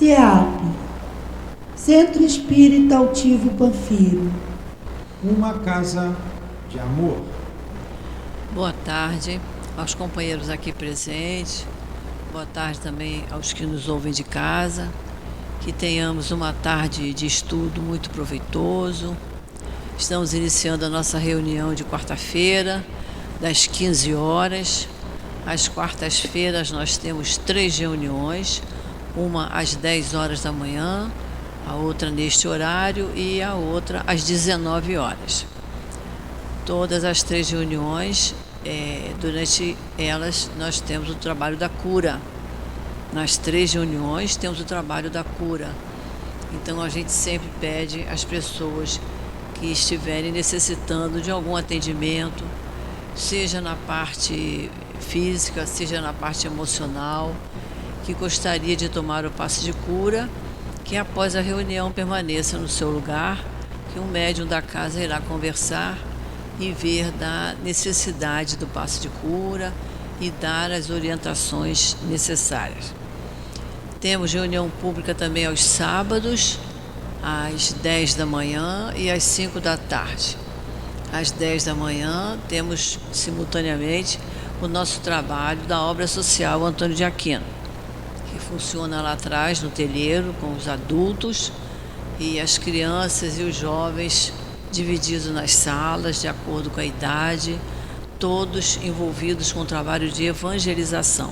CEAP, Centro Espírita Altivo Panfiro. Uma casa de amor. Boa tarde aos companheiros aqui presentes. Boa tarde também aos que nos ouvem de casa. Que tenhamos uma tarde de estudo muito proveitoso. Estamos iniciando a nossa reunião de quarta-feira, das 15 horas. Às quartas-feiras nós temos 3 reuniões, uma às 10 horas da manhã, a outra neste horário e a outra às 19 horas. Todas as 3 reuniões, durante elas nós temos o trabalho da cura. Nas 3 reuniões temos o trabalho da cura. Então a gente sempre pede às pessoas que estiverem necessitando de algum atendimento, seja na parte física, seja na parte emocional, que gostaria de tomar o passe de cura, que após a reunião permaneça no seu lugar, que um médium da casa irá conversar e ver da necessidade do passe de cura e dar as orientações necessárias. Temos reunião pública também aos sábados, às 10 da manhã e às 5 da tarde. Às 10 da manhã temos simultaneamente o nosso trabalho da obra social Antônio de Aquino, que funciona lá atrás no telheiro com os adultos e as crianças e os jovens divididos nas salas de acordo com a idade, todos envolvidos com o trabalho de evangelização.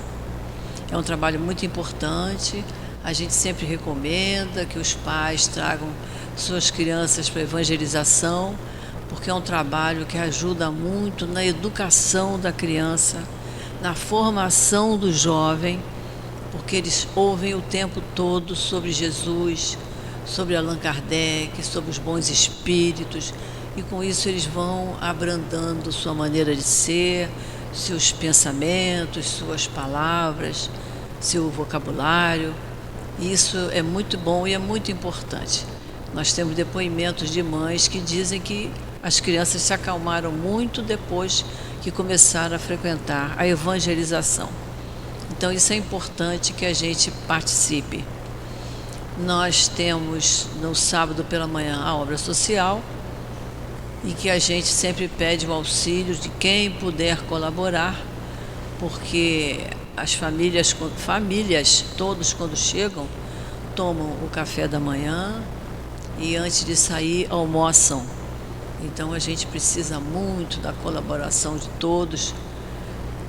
É um trabalho muito importante. A gente sempre recomenda que os pais tragam suas crianças para a evangelização, porque é um trabalho que ajuda muito na educação da criança, na formação do jovem, porque eles ouvem o tempo todo sobre Jesus, sobre Allan Kardec, sobre os bons espíritos, e com isso eles vão abrandando sua maneira de ser, seus pensamentos, suas palavras, seu vocabulário. Isso é muito bom e é muito importante. Nós temos depoimentos de mães que dizem que as crianças se acalmaram muito depois que começaram a frequentar a evangelização. Então isso é importante que a gente participe. Nós temos no sábado pela manhã a obra social e que a gente sempre pede o auxílio de quem puder colaborar, porque as famílias, todos quando chegam, tomam o café da manhã e antes de sair almoçam. Então a gente precisa muito da colaboração de todos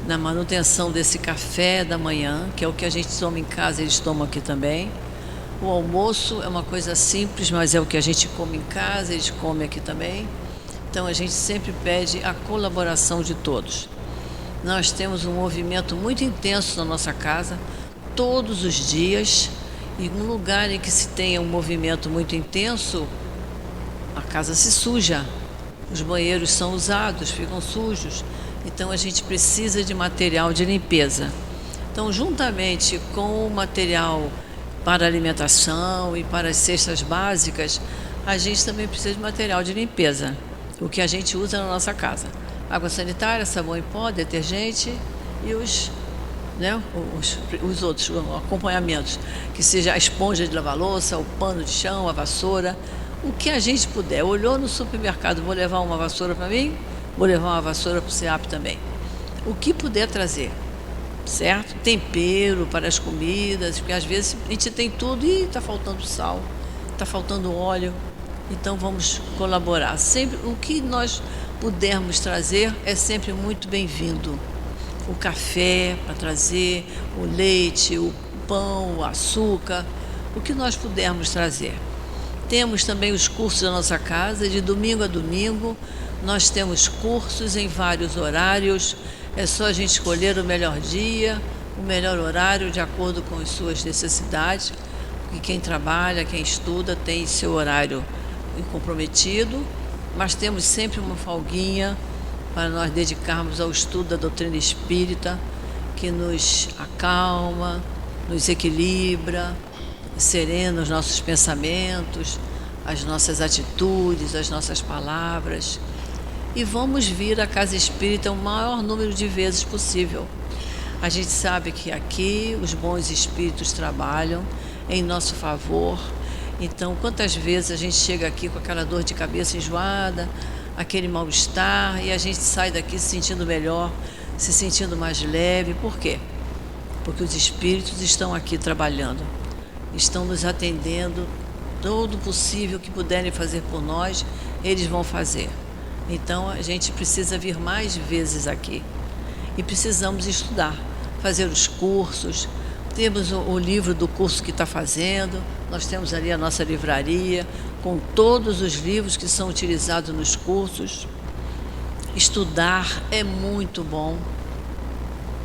na manutenção desse café da manhã, que é o que a gente toma em casa, eles tomam aqui também. O almoço é uma coisa simples, mas é o que a gente come em casa, eles comem aqui também. Então a gente sempre pede a colaboração de todos. Nós temos um movimento muito intenso na nossa casa, todos os dias, e um lugar em que se tenha um movimento muito intenso, a casa se suja, os banheiros são usados, ficam sujos, então a gente precisa de material de limpeza. Então, juntamente com o material para alimentação e para as cestas básicas, a gente também precisa de material de limpeza, o que a gente usa na nossa casa. Água sanitária, sabão em pó, detergente e os outros acompanhamentos, que seja a esponja de lavar louça, o pano de chão, a vassoura, o que a gente puder. Olhou no supermercado, vou levar uma vassoura para mim, vou levar uma vassoura para o CEAP também. O que puder trazer, certo? Tempero para as comidas, porque às vezes a gente tem tudo e está faltando sal, está faltando óleo, então vamos colaborar. Sempre o que nós pudermos trazer é sempre muito bem-vindo. O café para trazer, o leite, o pão, o açúcar, o que nós pudermos trazer. Temos também os cursos da nossa casa, de domingo a domingo. Nós temos cursos em vários horários. É só a gente escolher o melhor dia, o melhor horário, de acordo com as suas necessidades. Porque quem trabalha, quem estuda, tem seu horário comprometido. Mas temos sempre uma folguinha para nós dedicarmos ao estudo da doutrina espírita, que nos acalma, nos equilibra, serena os nossos pensamentos, as nossas atitudes, as nossas palavras. E vamos vir à casa espírita o maior número de vezes possível. A gente sabe que aqui os bons espíritos trabalham, em nosso favor. Então, quantas vezes a gente chega aqui com aquela dor de cabeça enjoada, aquele mal-estar, e a gente sai daqui se sentindo melhor, se sentindo mais leve. Por quê? Porque os espíritos estão aqui trabalhando, estão nos atendendo, todo o possível que puderem fazer por nós, eles vão fazer. Então, a gente precisa vir mais vezes aqui. E precisamos estudar, fazer os cursos. Temos o livro do curso que está fazendo. Nós temos ali a nossa livraria, com todos os livros que são utilizados nos cursos. Estudar é muito bom.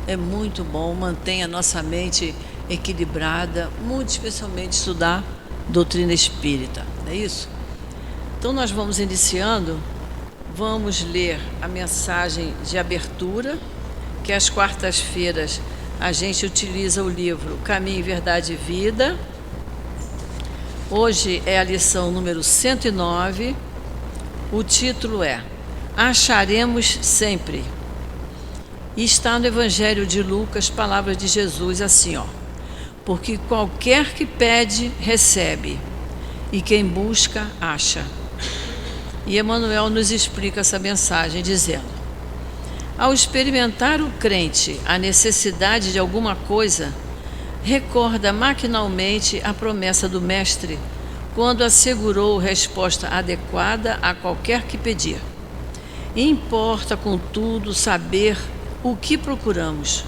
É muito bom, mantém a nossa mente equilibrada, muito especialmente estudar doutrina espírita, não é isso? Então nós vamos iniciando, vamos ler a mensagem de abertura, que às quartas-feiras a gente utiliza o livro Caminho, Verdade e Vida. Hoje é a lição número 109, o título é Acharemos Sempre. E está no Evangelho de Lucas, palavras de Jesus assim, ó. Porque qualquer que pede, recebe, e quem busca, acha. E Emmanuel nos explica essa mensagem dizendo: ao experimentar o crente a necessidade de alguma coisa, recorda maquinalmente a promessa do Mestre, quando assegurou resposta adequada a qualquer que pedir. Importa, contudo, saber o que procuramos.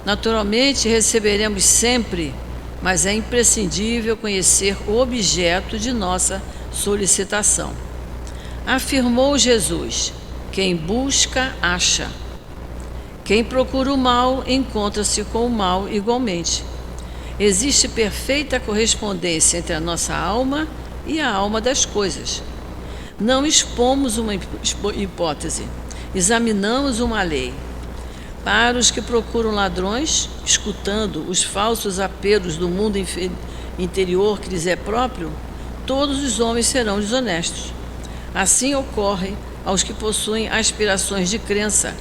Naturalmente, receberemos sempre, mas é imprescindível conhecer o objeto de nossa solicitação. Afirmou Jesus: quem busca, acha. Quem procura o mal, encontra-se com o mal igualmente. Existe perfeita correspondência entre a nossa alma e a alma das coisas. Não expomos uma hipótese, examinamos uma lei. Para os que procuram ladrões, escutando os falsos apelos do mundo interior que lhes é próprio, todos os homens serão desonestos. Assim ocorre aos que possuem aspirações de crença,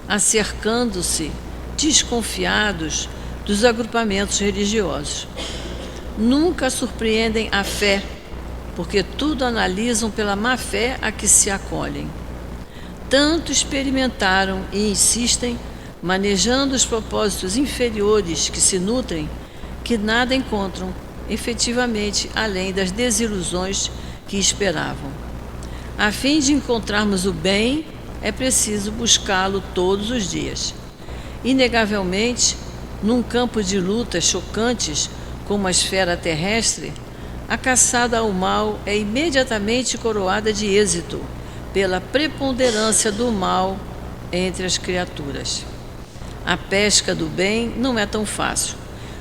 acercando-se, desconfiados dos agrupamentos religiosos. Nunca surpreendem a fé, porque tudo analisam pela má fé a que se acolhem. Tanto experimentaram e insistem, manejando os propósitos inferiores que se nutrem, que nada encontram, efetivamente, além das desilusões que esperavam. A fim de encontrarmos o bem, é preciso buscá-lo todos os dias. Inegavelmente, num campo de lutas chocantes, como a esfera terrestre, a caçada ao mal é imediatamente coroada de êxito, pela preponderância do mal entre as criaturas. A pesca do bem não é tão fácil.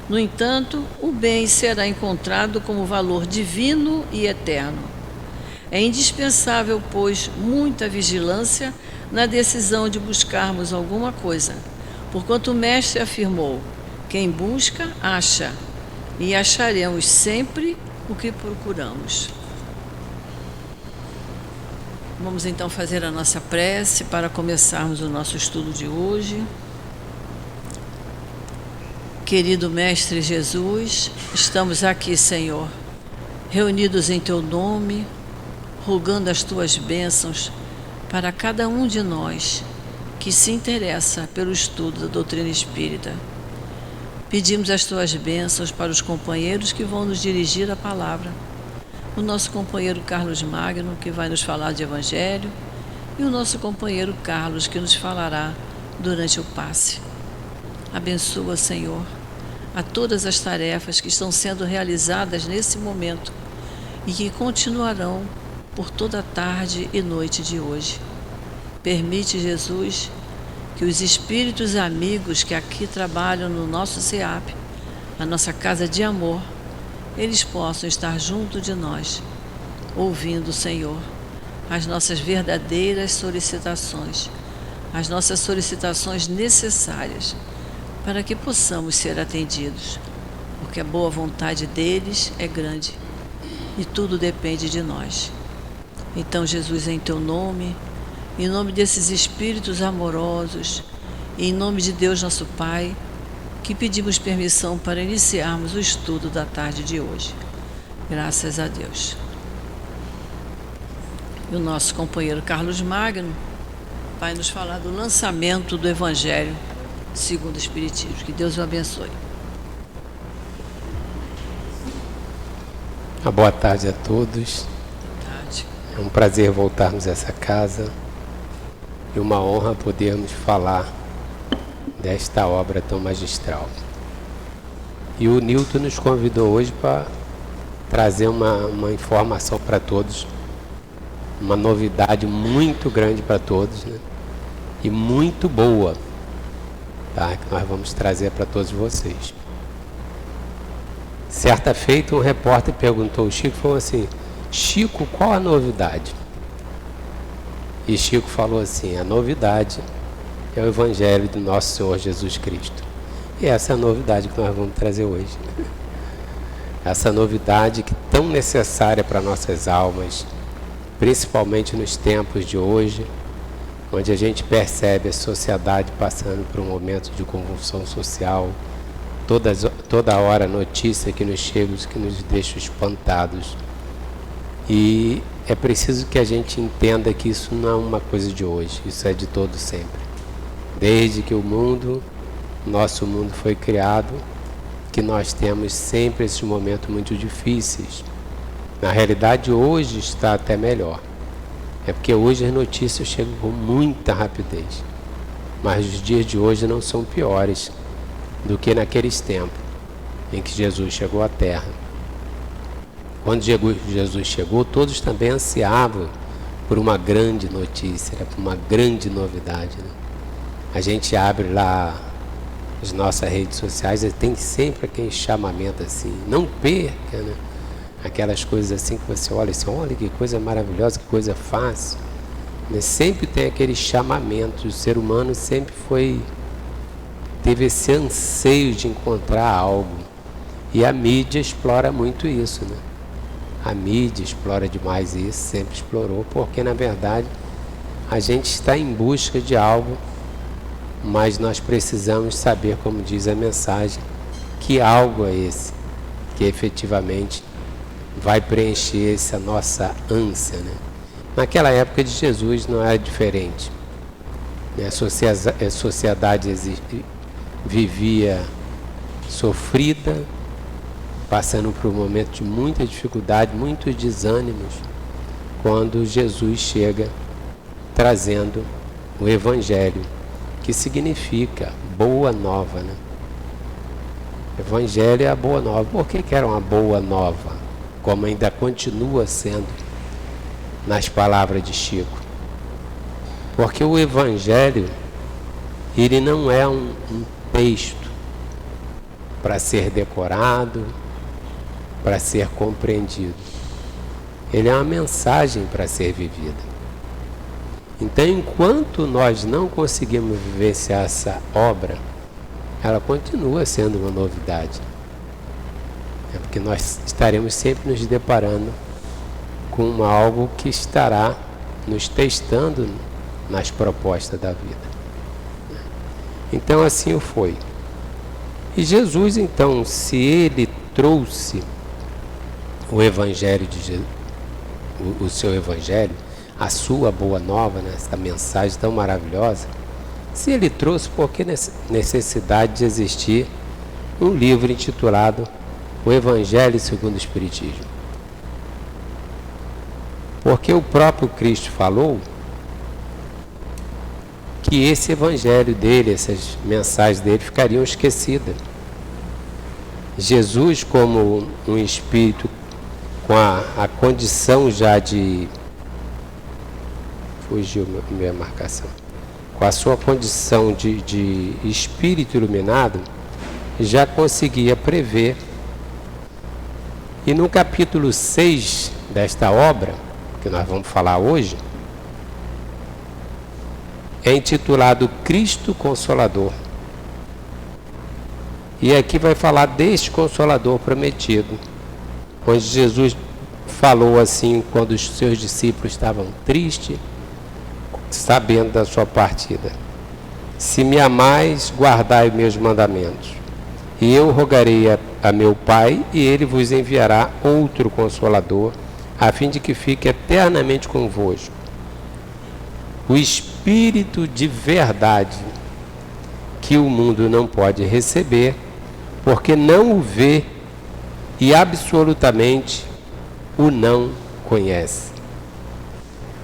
No entanto, o bem será encontrado como valor divino e eterno. É indispensável, pois, muita vigilância na decisão de buscarmos alguma coisa, porquanto o Mestre afirmou: quem busca, acha, e acharemos sempre o que procuramos. Vamos então fazer a nossa prece para começarmos o nosso estudo de hoje. Querido Mestre Jesus, estamos aqui, Senhor, reunidos em Teu nome, rogando as Tuas bênçãos para cada um de nós que se interessa pelo estudo da doutrina espírita. Pedimos as Tuas bênçãos para os companheiros que vão nos dirigir a palavra. O nosso companheiro Carlos Magno, que vai nos falar de Evangelho, e o nosso companheiro Carlos, que nos falará durante o passe. Abençoa, Senhor, a todas as tarefas que estão sendo realizadas nesse momento e que continuarão por toda a tarde e noite de hoje. Permite, Jesus, que os espíritos amigos que aqui trabalham no nosso SEAP, a nossa casa de amor, eles possam estar junto de nós, ouvindo, Senhor, as nossas verdadeiras solicitações, as nossas solicitações necessárias, para que possamos ser atendidos, porque a boa vontade deles é grande e tudo depende de nós. Então, Jesus, em Teu nome, em nome desses espíritos amorosos, e em nome de Deus nosso Pai, que pedimos permissão para iniciarmos o estudo da tarde de hoje. Graças a Deus. E o nosso companheiro Carlos Magno vai nos falar do lançamento do Evangelho segundo o Espiritismo. Que Deus o abençoe. Boa tarde a todos. Boa tarde. É um prazer voltarmos a essa casa e uma honra podermos falar desta obra tão magistral. E o Newton nos convidou hoje para trazer uma informação para todos, uma novidade muito grande para todos, né? E muito boa, tá? Que nós vamos trazer para todos vocês. Certa feita, um repórter perguntou ao Chico, falou assim: Chico, qual a novidade? E Chico falou assim: a novidade é o Evangelho do nosso Senhor Jesus Cristo. E essa é a novidade que nós vamos trazer hoje. Essa novidade que é tão necessária para nossas almas, principalmente nos tempos de hoje, onde a gente percebe a sociedade passando por um momento de convulsão social, toda hora notícia que nos chega, que nos deixa espantados. E é preciso que a gente entenda que isso não é uma coisa de hoje, isso é de todo sempre. Desde que nosso mundo foi criado, que nós temos sempre esses momentos muito difíceis. Na realidade, hoje está até melhor. É porque hoje as notícias chegam com muita rapidez. Mas os dias de hoje não são piores do que naqueles tempos em que Jesus chegou à Terra. Quando Jesus chegou, todos também ansiavam por uma grande notícia, por uma grande novidade, né? A gente abre lá as nossas redes sociais e tem sempre aquele chamamento assim, não perca, né? Aquelas coisas assim que você olha assim, olha que coisa maravilhosa, que coisa fácil, né? Sempre tem aquele chamamento. O ser humano sempre teve esse anseio de encontrar algo, e a mídia explora muito isso, né? A mídia explora demais isso, sempre explorou, porque na verdade a gente está em busca de algo, mas nós precisamos saber, como diz a mensagem, que algo é esse que efetivamente vai preencher essa nossa ânsia, né? Naquela época de Jesus não era diferente, né? A sociedade vivia sofrida, passando por um momento de muita dificuldade, muitos desânimos, quando Jesus chega trazendo o Evangelho, que significa boa nova, né? Evangelho é a boa nova. Por que era uma boa nova? Como ainda continua sendo nas palavras de Chico. Porque o Evangelho, ele não é um texto para ser decorado, para ser compreendido. Ele é uma mensagem para ser vivida. Então, enquanto nós não conseguimos vivenciar essa obra, ela continua sendo uma novidade. É porque nós estaremos sempre nos deparando com algo que estará nos testando nas propostas da vida. Então, assim foi. E Jesus, então, se ele trouxe o Evangelho de Jesus, o seu Evangelho, a sua boa nova, né, essa mensagem tão maravilhosa, se ele trouxe, por que necessidade de existir um livro intitulado O Evangelho segundo o Espiritismo? Porque o próprio Cristo falou que esse Evangelho dele, essas mensagens dele ficariam esquecidas. Jesus, como um espírito com a condição já de... Fugiu minha marcação. Com a sua condição de espírito iluminado, já conseguia prever. E no capítulo 6 desta obra, que nós vamos falar hoje, é intitulado Cristo Consolador. E aqui vai falar deste Consolador prometido, onde Jesus falou assim quando os seus discípulos estavam tristes, sabendo da sua partida: se me amais, guardai meus mandamentos. E eu rogarei a meu Pai, e ele vos enviará outro Consolador, a fim de que fique eternamente convosco. O Espírito de verdade, que o mundo não pode receber, porque não o vê e absolutamente o não conhece.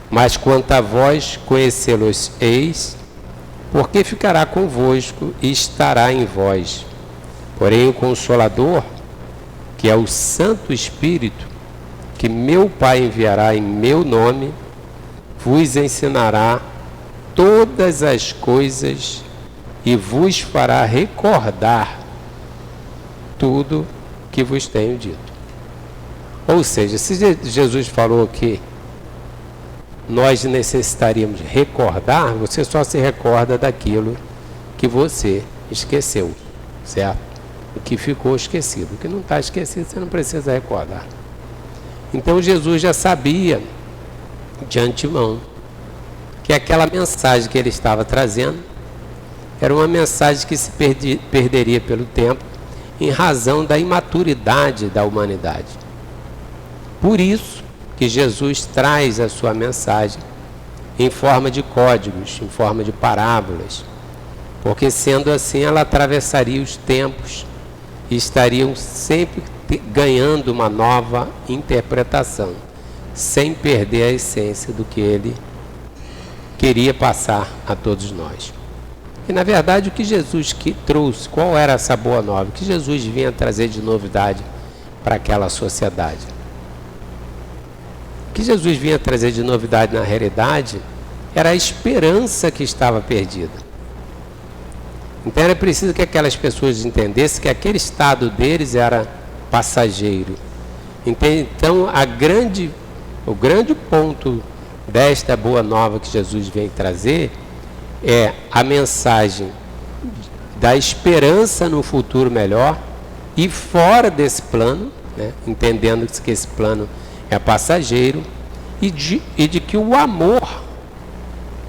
Mas quanto a vós, conhecê-los eis, porque ficará convosco e estará em vós. Porém o Consolador, que é o Santo Espírito, que meu Pai enviará em meu nome, vos ensinará todas as coisas e vos fará recordar tudo que vos tenho dito. Ou seja, se Jesus falou que nós necessitaríamos recordar, você só se recorda daquilo que você esqueceu, certo? O que ficou esquecido. O que não está esquecido, você não precisa recordar. Então Jesus já sabia de antemão que aquela mensagem que ele estava trazendo era uma mensagem que se perderia pelo tempo em razão da imaturidade da humanidade. Por isso que Jesus traz a sua mensagem em forma de códigos, em forma de parábolas, porque sendo assim ela atravessaria os tempos e estariam sempre ganhando uma nova interpretação, sem perder a essência do que ele queria passar a todos nós. E na verdade o que Jesus trouxe, qual era essa boa nova? O que Jesus vinha trazer de novidade para aquela sociedade? O que Jesus vinha trazer de novidade na realidade era a esperança que estava perdida. Então era preciso que aquelas pessoas entendessem que aquele estado deles era passageiro. Então o grande ponto desta boa nova que Jesus vem trazer é a mensagem da esperança no futuro melhor e fora desse plano, né, entendendo que esse plano é passageiro, e de que o amor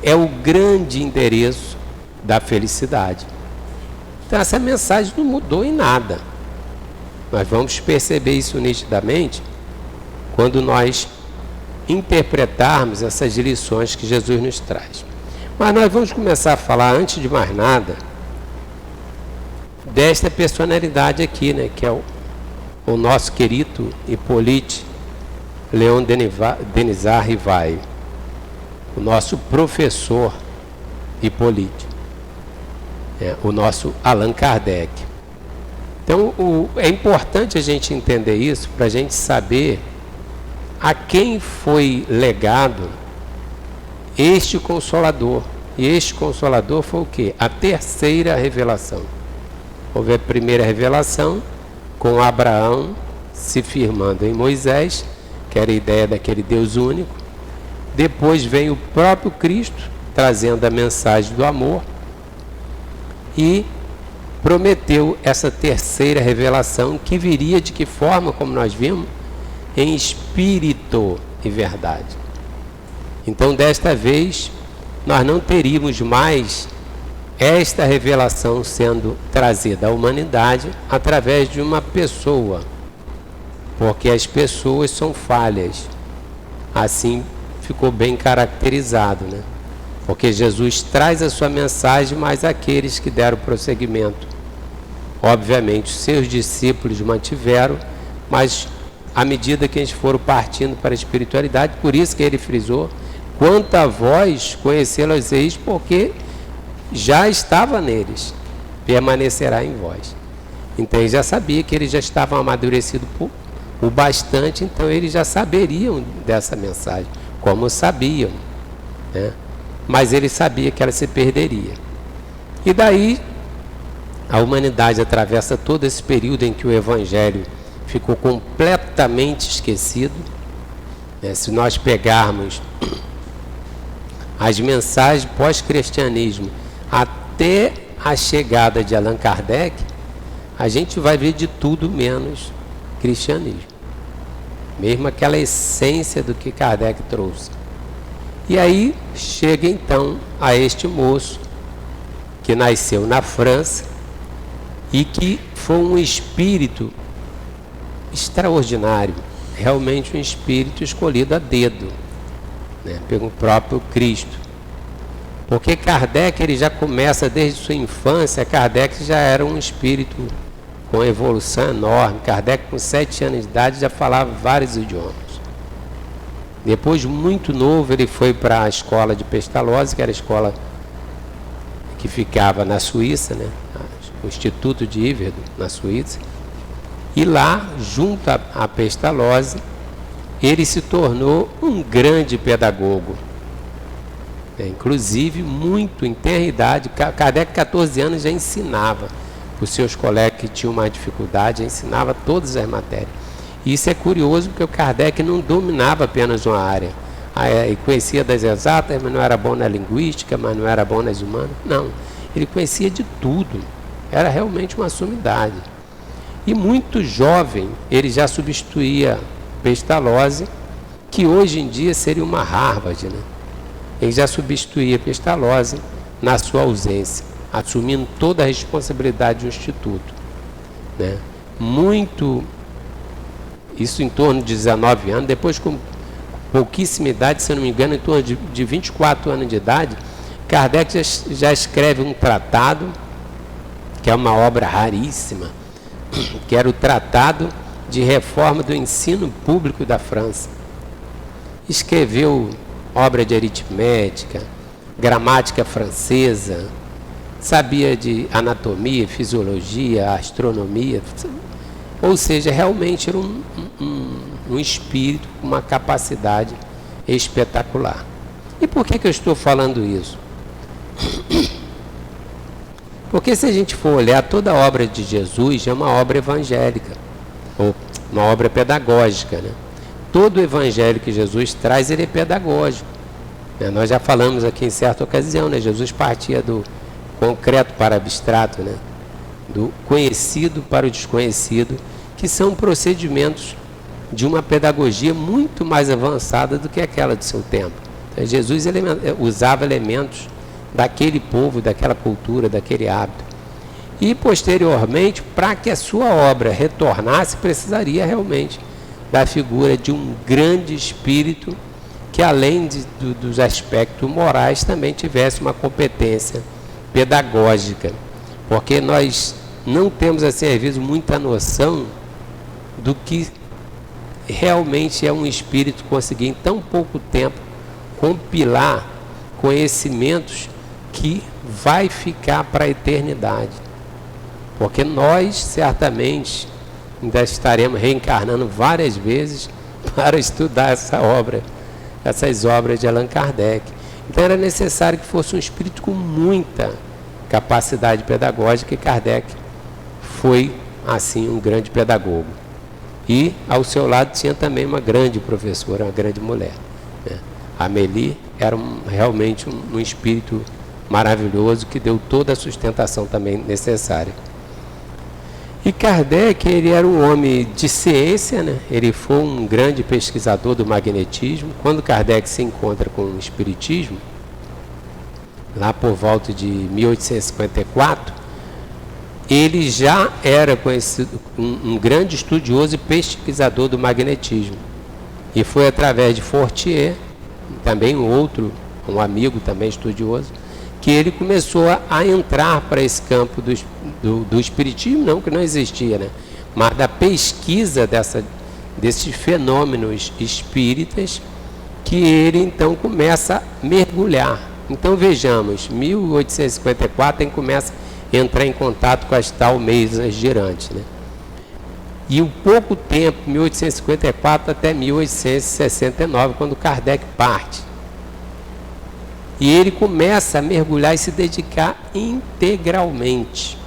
é o grande endereço da felicidade. Então essa mensagem não mudou em nada. Nós vamos perceber isso nitidamente quando nós interpretarmos essas lições que Jesus nos traz. Mas nós vamos começar a falar, antes de mais nada, desta personalidade aqui, né, que é o nosso querido Hippolyte Leon Denisard Rivail, o nosso professor Hippolyte, o nosso Allan Kardec. Então é importante a gente entender isso para a gente saber a quem foi legado este Consolador. E este Consolador foi o quê? A terceira revelação. Houve a primeira revelação com Abraão se firmando em Moisés, que era a ideia daquele Deus único. Depois vem o próprio Cristo trazendo a mensagem do amor e prometeu essa terceira revelação, que viria de que forma, como nós vimos? Em espírito e verdade. Então desta vez nós não teríamos mais esta revelação sendo trazida à humanidade através de uma pessoa, porque as pessoas são falhas. Assim ficou bem caracterizado, né? Porque Jesus traz a sua mensagem, mas aqueles que deram prosseguimento, obviamente os seus discípulos mantiveram, mas à medida que eles foram partindo para a espiritualidade, por isso que ele frisou: quanto a vós, conhecê-los eis, porque já estava neles, permanecerá em vós. Então ele já sabia que eles já estavam amadurecidos o bastante, então eles já saberiam dessa mensagem, como sabiam, né? Mas ele sabia que ela se perderia. E daí a humanidade atravessa todo esse período em que o Evangelho ficou completamente esquecido, né? Se nós pegarmos as mensagens pós-cristianismo até a chegada de Allan Kardec, a gente vai ver de tudo menos cristianismo, mesmo aquela essência do que Kardec trouxe. E aí chega então a este moço que nasceu na França e que foi um espírito extraordinário, realmente um espírito escolhido a dedo, né, pelo próprio Cristo. Porque Kardec, ele já começa desde sua infância. Kardec já era um espírito com evolução enorme. Kardec, com 7 anos de idade, já falava vários idiomas. Depois, muito novo, ele foi para a escola de Pestalozzi, que era a escola que ficava na Suíça, né? O Instituto de Yverdon, na Suíça. E lá, junto a Pestalozzi, ele se tornou um grande pedagogo. Inclusive, muito em tenra idade. Kardec, 14 anos, já ensinava os seus colegas que tinham uma dificuldade, já ensinava todas as matérias. E isso é curioso, porque o Kardec não dominava apenas uma área. Ele conhecia das exatas, mas não era bom na linguística, mas não era bom nas humanas. Não, ele conhecia de tudo. Era realmente uma sumidade. E muito jovem, ele já substituía Pestalozzi, que hoje em dia seria uma Harvard, né? Ele já substituía Pestalozzi na sua ausência, assumindo toda a responsabilidade do Instituto, né? Isso em torno de 19 anos, depois com pouquíssima idade, se eu não me engano, em torno de 24 anos de idade, Kardec já escreve um tratado, que é uma obra raríssima, que era o Tratado de Reforma do Ensino Público da França. Escreveu obra de aritmética, gramática francesa, sabia de anatomia, fisiologia, astronomia, ou seja, realmente era um espírito com uma capacidade espetacular. E por que eu estou falando isso? Porque se a gente for olhar, toda a obra de Jesus é uma obra evangélica, ou uma obra pedagógica, né? Todo o evangelho que Jesus traz, ele é pedagógico, né? Nós já falamos aqui em certa ocasião, né? Jesus partia do concreto para o abstrato, né? Do conhecido para o desconhecido, que são procedimentos de uma pedagogia muito mais avançada do que aquela do seu tempo. Então, Jesus usava elementos daquele povo, daquela cultura, daquele hábito. E, posteriormente, para que a sua obra retornasse, precisaria realmente da figura de um grande espírito que, além dos aspectos morais, também tivesse uma competência pedagógica. Porque nós não temos, assim, às vezes, muita noção do que realmente é um espírito conseguir, em tão pouco tempo, compilar conhecimentos que vai ficar para a eternidade. Porque nós, certamente, ainda estaremos reencarnando várias vezes para estudar essas obras de Allan Kardec. Então era necessário que fosse um espírito com muita capacidade pedagógica, e Kardec foi, assim, um grande pedagogo. E, ao seu lado, tinha também uma grande professora, uma grande mulher, né? A Amélie era realmente um espírito maravilhoso, que deu toda a sustentação também necessária. E Kardec, ele era um homem de ciência, né? Ele foi um grande pesquisador do magnetismo. Quando Kardec se encontra com o espiritismo, lá por volta de 1854, ele já era conhecido, um grande estudioso e pesquisador do magnetismo. E foi através de Fortier, também um amigo também estudioso, que ele começou a entrar para esse campo do espiritismo, não que não existia, né? Mas da pesquisa desses fenômenos espíritas, que ele então começa a mergulhar. Então vejamos, 1854 ele começa a entrar em contato com as tal mesas girantes, né? E um pouco tempo, 1854 até 1869, quando Kardec parte. E ele começa a mergulhar e se dedicar integralmente.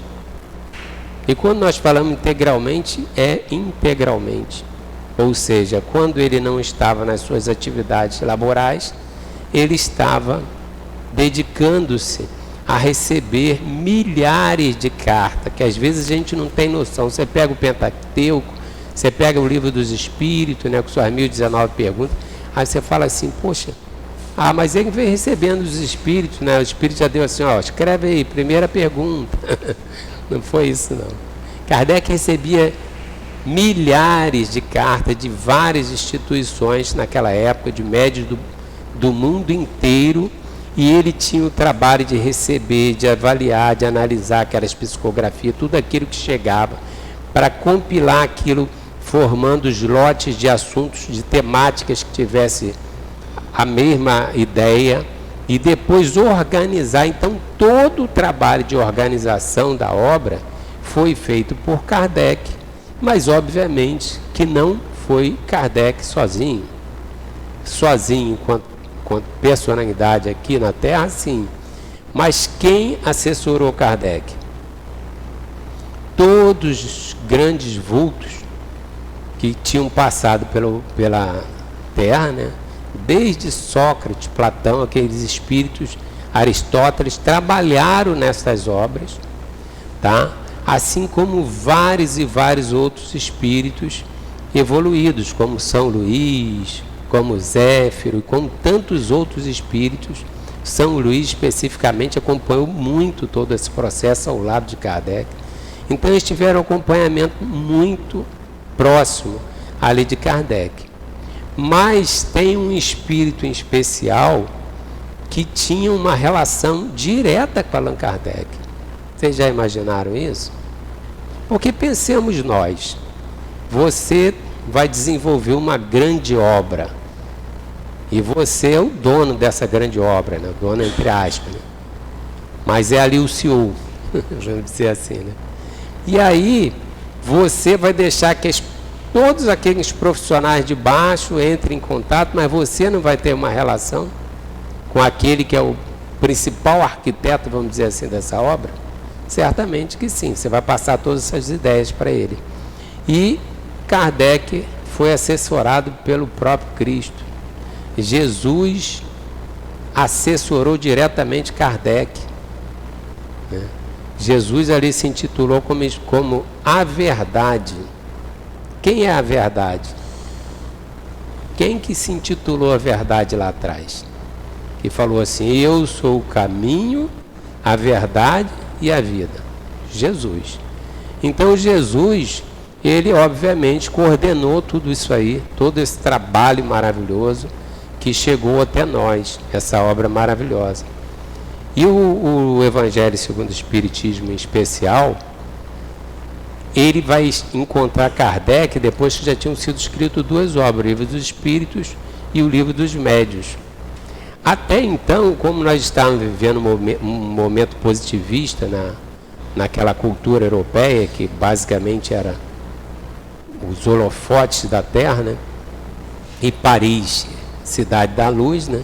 E quando nós falamos integralmente, é integralmente. Ou seja, quando ele não estava nas suas atividades laborais, ele estava dedicando-se a receber milhares de cartas, que às vezes a gente não tem noção. Você pega o Pentateuco, você pega o Livro dos Espíritos, né, com suas 1019 perguntas, aí você fala assim, poxa, Ah, mas ele veio recebendo os espíritos, né? O espírito já deu assim, ó, escreve aí, primeira pergunta. Não foi isso, não. Kardec recebia milhares de cartas de várias instituições naquela época, de médios do mundo inteiro, e ele tinha o trabalho de receber, de avaliar, de analisar aquelas psicografias, tudo aquilo que chegava, para compilar aquilo, formando os lotes de assuntos, de temáticas que tivesse a mesma ideia, e depois organizar. Então, todo o trabalho de organização da obra foi feito por Kardec, mas obviamente que não foi Kardec sozinho. Sozinho, enquanto personalidade aqui na Terra, sim. Mas quem assessorou Kardec? Todos os grandes vultos que tinham passado pela Terra, né? Desde Sócrates, Platão, aqueles espíritos, Aristóteles, trabalharam nessas obras, tá? Assim como vários e vários outros espíritos evoluídos, como São Luís, como Zéfiro, como tantos outros espíritos. São Luís especificamente acompanhou muito todo esse processo ao lado de Kardec. Então eles tiveram um acompanhamento muito próximo ali de Kardec. Mas tem um espírito em especial que tinha uma relação direta com Allan Kardec. Vocês já imaginaram isso? Porque pensemos nós, você vai desenvolver uma grande obra, e você é o dono dessa grande obra, né? Dono entre aspas, né? Mas é ali o CEO, vamos dizer assim, né? E aí você vai deixar que todos aqueles profissionais de baixo entrem em contato, mas você não vai ter uma relação com aquele que é o principal arquiteto, vamos dizer assim, dessa obra? Certamente que sim, você vai passar todas essas ideias para ele. E Kardec foi assessorado pelo próprio Cristo. Jesus assessorou diretamente Kardec, né? Jesus ali se intitulou como a verdade. Quem é a verdade? Quem que se intitulou a verdade lá atrás? Que falou assim, eu sou o caminho, a verdade e a vida. Jesus. Então Jesus, ele obviamente coordenou tudo isso aí, todo esse trabalho maravilhoso que chegou até nós, essa obra maravilhosa. E o Evangelho segundo o Espiritismo em especial, ele vai encontrar Kardec depois que já tinham sido escritas duas obras, o Livro dos Espíritos e o Livro dos Médiuns. Até então, como nós estávamos vivendo um momento positivista naquela cultura europeia, que basicamente era os holofotes da Terra, né? E Paris, cidade da luz, né?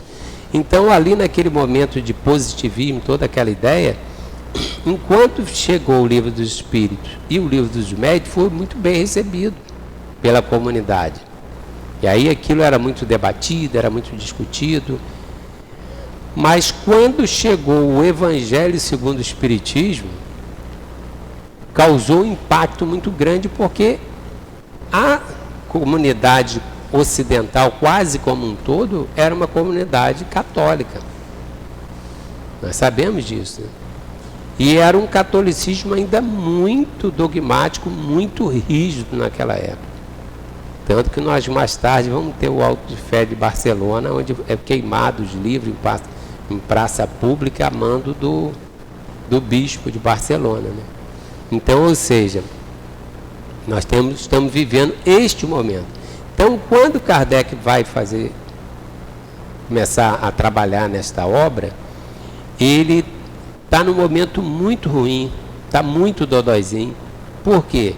Então, ali naquele momento de positivismo, toda aquela ideia, enquanto chegou o Livro dos Espíritos e o Livro dos Médiuns, foi muito bem recebido pela comunidade. E aí aquilo era muito debatido, era muito discutido. Mas quando chegou o Evangelho segundo o Espiritismo, causou um impacto muito grande, porque a comunidade ocidental, quase como um todo, era uma comunidade católica. Nós sabemos disso, né? E era um catolicismo ainda muito dogmático, muito rígido naquela época. Tanto que nós mais tarde vamos ter o Auto de Fé de Barcelona, onde é queimado os livros em praça pública a mando do bispo de Barcelona, né? Então, ou seja, nós estamos vivendo este momento. Então, quando Kardec vai começar a trabalhar nesta obra, ele está num momento muito ruim, está muito dodóizinho. Por quê?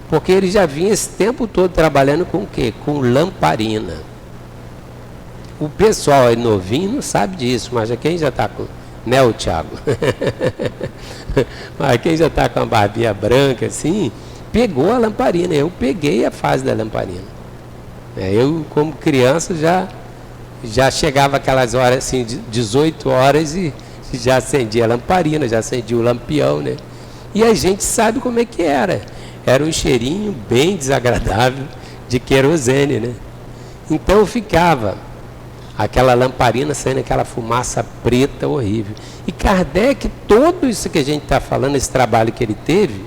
Porque ele já vinha esse tempo todo trabalhando com o quê? Com lamparina. O pessoal aí novinho não sabe disso, mas quem já está com... Né, o Thiago? Mas quem já está com a barbinha branca assim, pegou a lamparina. Eu peguei a fase da lamparina. Eu, como criança, já chegava aquelas horas assim, 18 horas e já acendia a lamparina, já acendia o lampião, né? E a gente sabe como é que era. Era um cheirinho bem desagradável de querosene, né? Então ficava aquela lamparina saindo aquela fumaça preta horrível. E Kardec, todo isso que a gente está falando, esse trabalho que ele teve,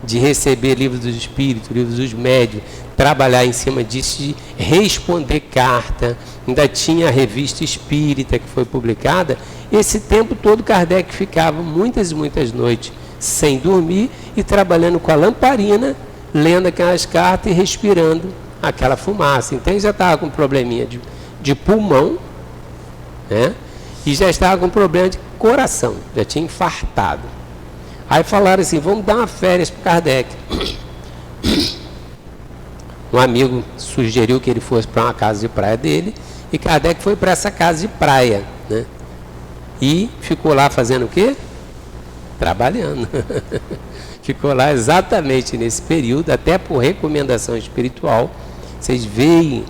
de receber livros dos espíritos, livros dos médiuns, trabalhar em cima disso, de responder carta, ainda tinha a revista espírita que foi publicada. Esse tempo todo Kardec ficava muitas e muitas noites sem dormir e trabalhando com a lamparina, lendo aquelas cartas e respirando aquela fumaça. Então ele já estava com um probleminha de pulmão, né? E já estava com problema de coração, já tinha infartado. Aí falaram assim, vamos dar uma férias para Kardec. Um amigo sugeriu que ele fosse para uma casa de praia dele, e Kardec foi para essa casa de praia, né? E ficou lá fazendo o quê? Trabalhando. Ficou lá exatamente nesse período, até por recomendação espiritual. Vocês veem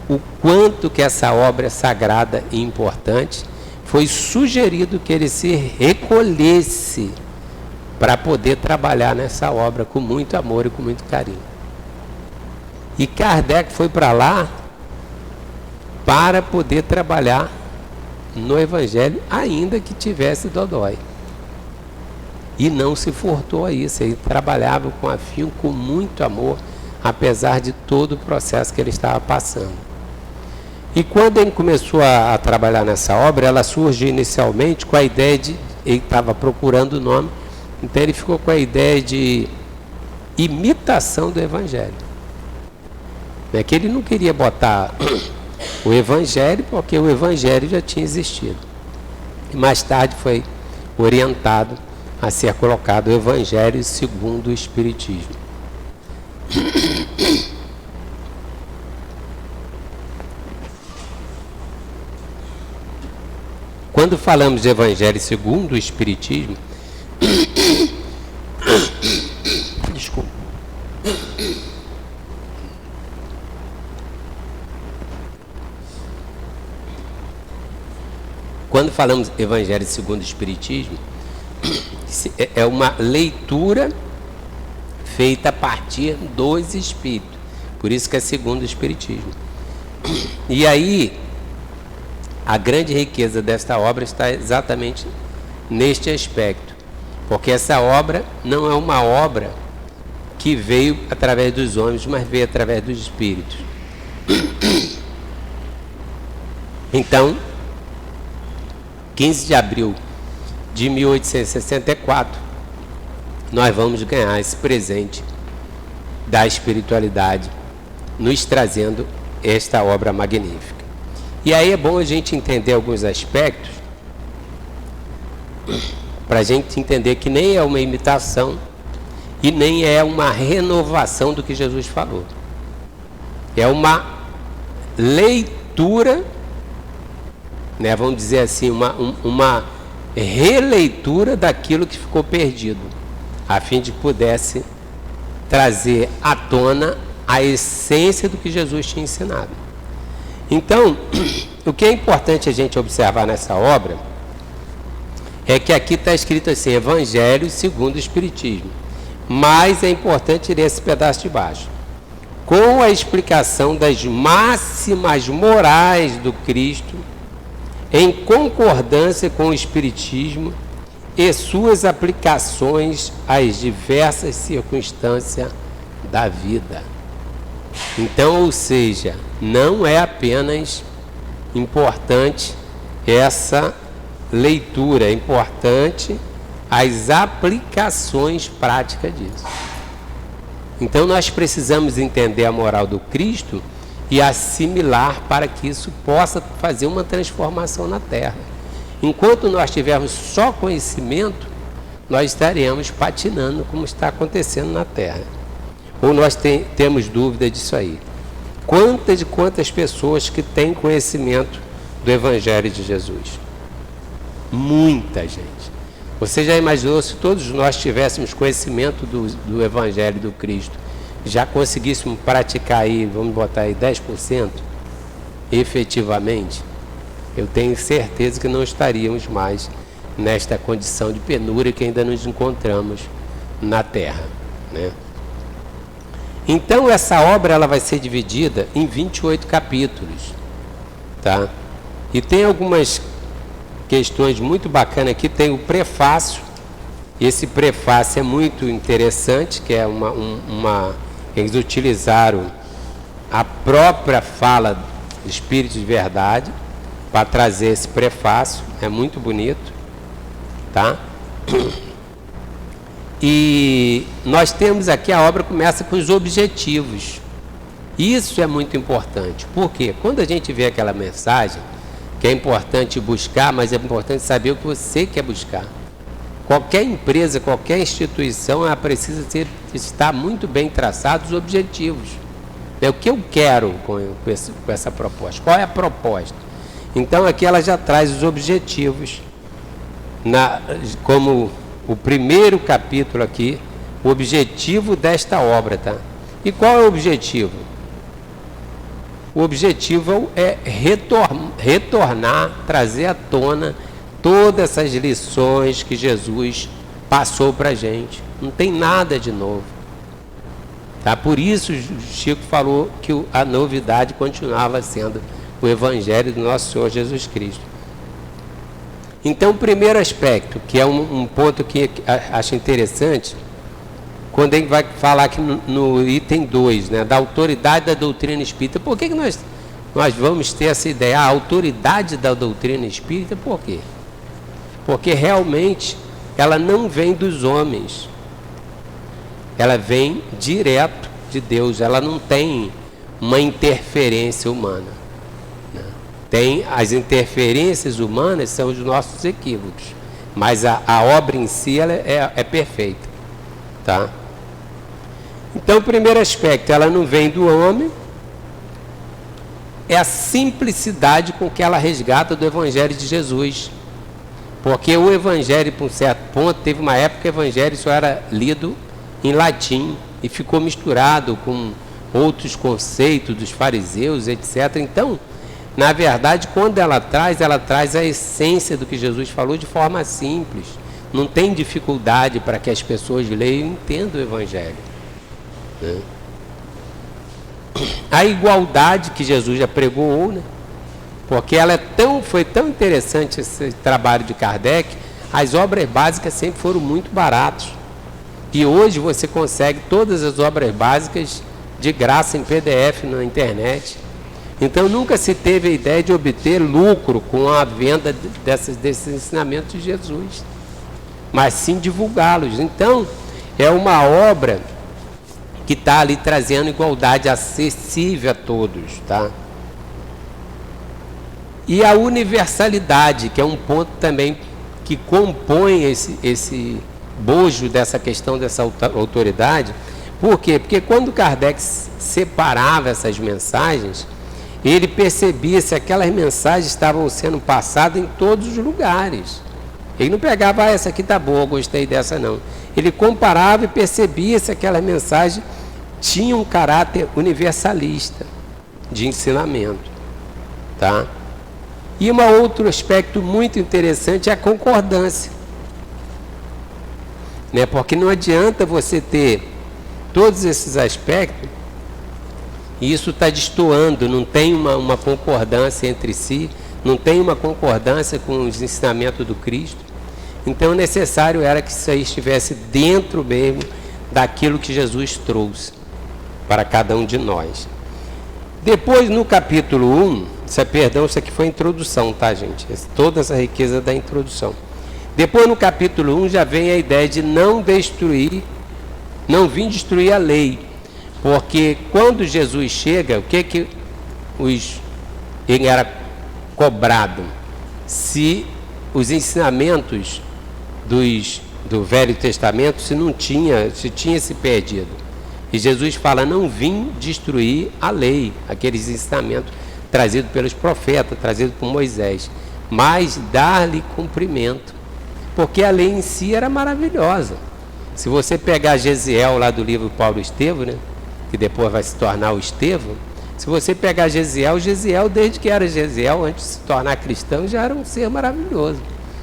o quanto que essa obra é sagrada e importante. Foi sugerido que ele se recolhesse para poder trabalhar nessa obra com muito amor e com muito carinho. E Kardec foi para lá para poder trabalhar no Evangelho, ainda que tivesse dodói. E não se furtou a isso, ele trabalhava com afinco, com muito amor, apesar de todo o processo que ele estava passando. E quando ele começou a trabalhar nessa obra, ela surge inicialmente com a ideia de, ele estava procurando o nome, então ele ficou com a ideia de imitação do Evangelho. É que ele não queria botar o Evangelho, porque o Evangelho já tinha existido. E mais tarde foi orientado a ser colocado o Evangelho segundo o Espiritismo. Quando falamos de Evangelho segundo o Espiritismo, desculpa. Quando falamos Evangelho segundo o Espiritismo, é uma leitura feita a partir dos Espíritos. Por isso que é segundo o Espiritismo. E aí, a grande riqueza desta obra está exatamente neste aspecto. Porque essa obra não é uma obra que veio através dos homens, mas veio através dos Espíritos. Então, 15 de abril de 1864, nós vamos ganhar esse presente da espiritualidade, nos trazendo esta obra magnífica. E aí é bom a gente entender alguns aspectos, para a gente entender que nem é uma imitação e nem é uma renovação do que Jesus falou. É uma leitura, né, vamos dizer assim, uma releitura daquilo que ficou perdido, a fim de que pudesse trazer à tona a essência do que Jesus tinha ensinado. Então, o que é importante a gente observar nessa obra é que aqui está escrito assim, Evangelho segundo o Espiritismo. Mas é importante ler esse pedaço de baixo. Com a explicação das máximas morais do Cristo, em concordância com o Espiritismo e suas aplicações às diversas circunstâncias da vida. Então, ou seja, não é apenas importante essa leitura, é importante as aplicações práticas disso. Então, nós precisamos entender a moral do Cristo e assimilar para que isso possa fazer uma transformação na Terra. Enquanto nós tivermos só conhecimento, nós estaremos patinando como está acontecendo na Terra. Ou nós temos dúvida disso aí? Quantas pessoas que têm conhecimento do Evangelho de Jesus? Muita gente. Você já imaginou se todos nós tivéssemos conhecimento do Evangelho do Cristo, já conseguíssemos praticar aí, vamos botar aí 10% efetivamente? Eu tenho certeza que não estaríamos mais nesta condição de penúria que ainda nos encontramos na Terra, né? Então essa obra ela vai ser dividida em 28 capítulos, tá? E tem algumas questões muito bacanas aqui. Tem o prefácio. Esse prefácio é muito interessante, que é eles utilizaram a própria fala do Espírito de Verdade para trazer esse prefácio. É muito bonito, tá? E nós temos aqui, a obra começa com os objetivos. Isso é muito importante. Por quê? Quando a gente vê aquela mensagem, que é importante buscar, mas é importante saber o que você quer buscar. Qualquer empresa, qualquer instituição, ela precisa estar muito bem traçados os objetivos. É o que eu quero com essa proposta. Qual é a proposta? Então aqui ela já traz os objetivos, como o primeiro capítulo aqui, o objetivo desta obra, tá? E qual é o objetivo? O objetivo é retornar, trazer à tona todas essas lições que Jesus passou para a gente. Não tem nada de novo. Tá? Por isso o Chico falou que a novidade continuava sendo o Evangelho do nosso Senhor Jesus Cristo. Então, o primeiro aspecto, que é um ponto que acho interessante, quando a gente vai falar aqui no item 2, né, da autoridade da doutrina espírita. Por que nós vamos ter essa ideia? A autoridade da doutrina espírita, por quê? Porque realmente ela não vem dos homens, ela vem direto de Deus, ela não tem uma interferência humana. Tem as interferências humanas, são os nossos equívocos, mas a obra em si ela é perfeita, tá? Então, o primeiro aspecto, ela não vem do homem, é a simplicidade com que ela resgata do Evangelho de Jesus, porque o Evangelho, por um certo ponto, teve uma época que o Evangelho só era lido em latim e ficou misturado com outros conceitos dos fariseus, etc. Então, na verdade, quando ela traz a essência do que Jesus falou de forma simples. Não tem dificuldade para que as pessoas leiam e entendam o Evangelho. Né? A igualdade que Jesus já pregou, né? Porque ela foi tão interessante esse trabalho de Kardec, as obras básicas sempre foram muito baratas. E hoje você consegue todas as obras básicas de graça em PDF na internet. Então nunca se teve a ideia de obter lucro com a venda desses ensinamentos de Jesus, mas sim divulgá-los. Então é uma obra que está ali trazendo igualdade acessível a todos, tá? E a universalidade, que é um ponto também que compõe esse bojo dessa questão dessa autoridade. Por quê? Porque quando Kardec separava essas mensagens, ele percebia se aquelas mensagens estavam sendo passadas em todos os lugares. Ele não pegava, essa aqui está boa, gostei dessa não. Ele comparava e percebia se aquela mensagem tinha um caráter universalista de ensinamento, tá? E um outro aspecto muito interessante é a concordância, né? Porque não adianta você ter todos esses aspectos e isso está destoando, não tem uma concordância entre si, não tem uma concordância com os ensinamentos do Cristo. Então, necessário era que isso aí estivesse dentro mesmo daquilo que Jesus trouxe para cada um de nós. Depois, no capítulo 1, isso aqui foi a introdução, tá, gente? Toda essa riqueza da introdução. Depois, no capítulo 1, já vem a ideia de não vir destruir a lei. Porque quando Jesus chega, o que ele era cobrado? Se os ensinamentos do Velho Testamento se tinha se perdido. E Jesus fala, não vim destruir a lei, aqueles ensinamentos trazidos pelos profetas, trazidos por Moisés, mas dar-lhe cumprimento, porque a lei em si era maravilhosa. Se você pegar Gesiel lá do livro Paulo Estevão, né, que depois vai se tornar o Estevão, se você pegar Gesiel, desde que era Gesiel, antes de se tornar cristão, já era um ser maravilhoso,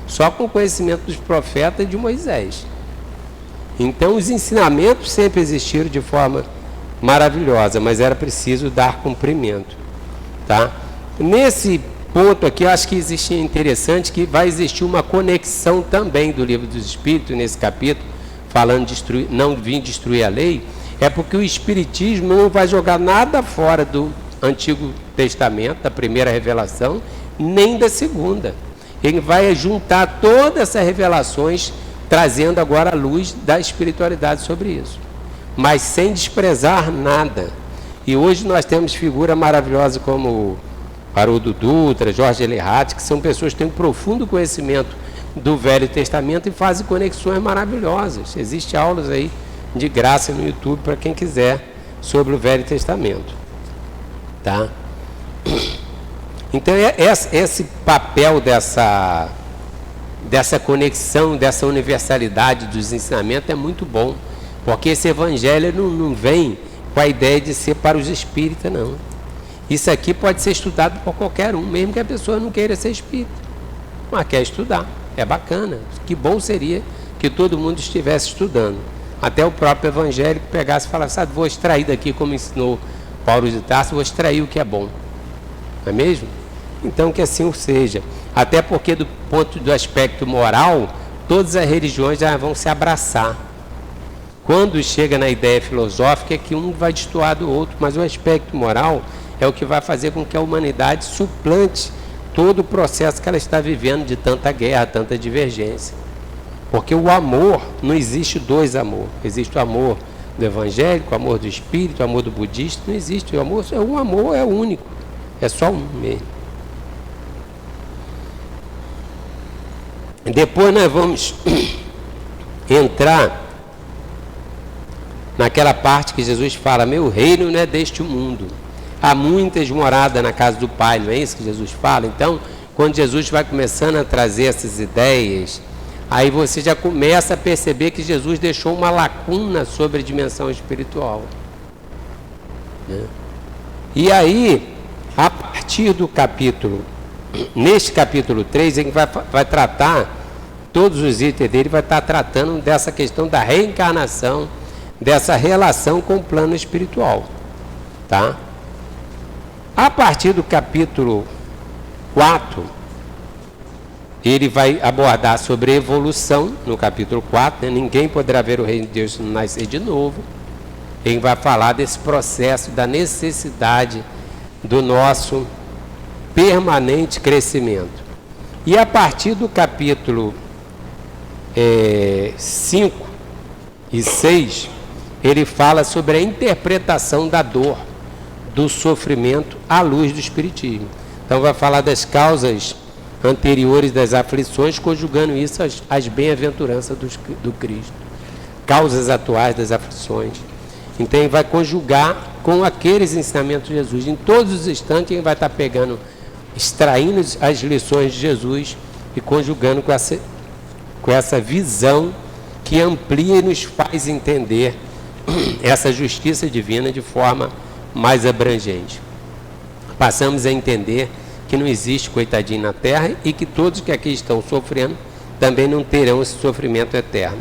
só com o conhecimento dos profetas e de Moisés. Então os ensinamentos sempre existiram de forma maravilhosa, mas era preciso dar cumprimento, tá? Nesse ponto aqui, eu acho que existe interessante, que vai existir uma conexão também do Livro dos Espíritos, nesse capítulo, falando de não vim destruir a lei, é porque o Espiritismo não vai jogar nada fora do Antigo Testamento, da primeira revelação, nem da segunda. Ele vai juntar todas essas revelações, trazendo agora a luz da espiritualidade sobre isso, mas sem desprezar nada. E hoje nós temos figuras maravilhosas como Haroldo Dutra, Jorge Elerhard, que são pessoas que têm um profundo conhecimento do Velho Testamento e fazem conexões maravilhosas. Existem aulas aí de graça no YouTube para quem quiser sobre o Velho Testamento, tá? Então esse papel dessa conexão, dessa universalidade dos ensinamentos é muito bom, porque esse evangelho não vem com a ideia de ser para os espíritas, não. Isso aqui pode ser estudado por qualquer um, mesmo que a pessoa não queira ser espírita, mas quer estudar, é bacana. Que bom seria que todo mundo estivesse estudando, até o próprio evangélico pegasse e falasse, sabe, vou extrair daqui, como ensinou Paulo de Tarso, vou extrair o que é bom, não é mesmo? Então que assim seja, até porque do aspecto moral, todas as religiões já vão se abraçar. Quando chega na ideia filosófica é que um vai destoar do outro, mas o aspecto moral é o que vai fazer com que a humanidade suplante todo o processo que ela está vivendo de tanta guerra, tanta divergência. Porque o amor, não existe dois amor. Existe o amor do evangélico, o amor do espírito, o amor do budista, não existe. O amor é único, é só um mesmo. Depois nós vamos entrar naquela parte que Jesus fala, meu reino não é deste mundo. Há muitas moradas na casa do Pai, não é isso que Jesus fala? Então, quando Jesus vai começando a trazer essas ideias, aí você já começa a perceber que Jesus deixou uma lacuna sobre a dimensão espiritual, né? E aí, a partir do capítulo, neste capítulo 3, ele vai tratar, todos os itens dele vai estar tratando dessa questão da reencarnação, dessa relação com o plano espiritual, tá? A partir do capítulo 4, ele vai abordar sobre evolução, no capítulo 4, né? Ninguém poderá ver o reino de Deus se não nascer de novo. Ele vai falar desse processo, da necessidade do nosso permanente crescimento. E a partir do capítulo 5 e 6, ele fala sobre a interpretação da dor, do sofrimento à luz do Espiritismo. Então vai falar das causas anteriores das aflições, conjugando isso às bem-aventuranças do Cristo. Causas atuais das aflições. Então ele vai conjugar com aqueles ensinamentos de Jesus. Em todos os instantes ele vai estar pegando, extraindo as lições de Jesus e conjugando com essa visão que amplia e nos faz entender essa justiça divina de forma mais abrangente. Passamos a entender que não existe coitadinho na terra e que todos que aqui estão sofrendo também não terão esse sofrimento eterno,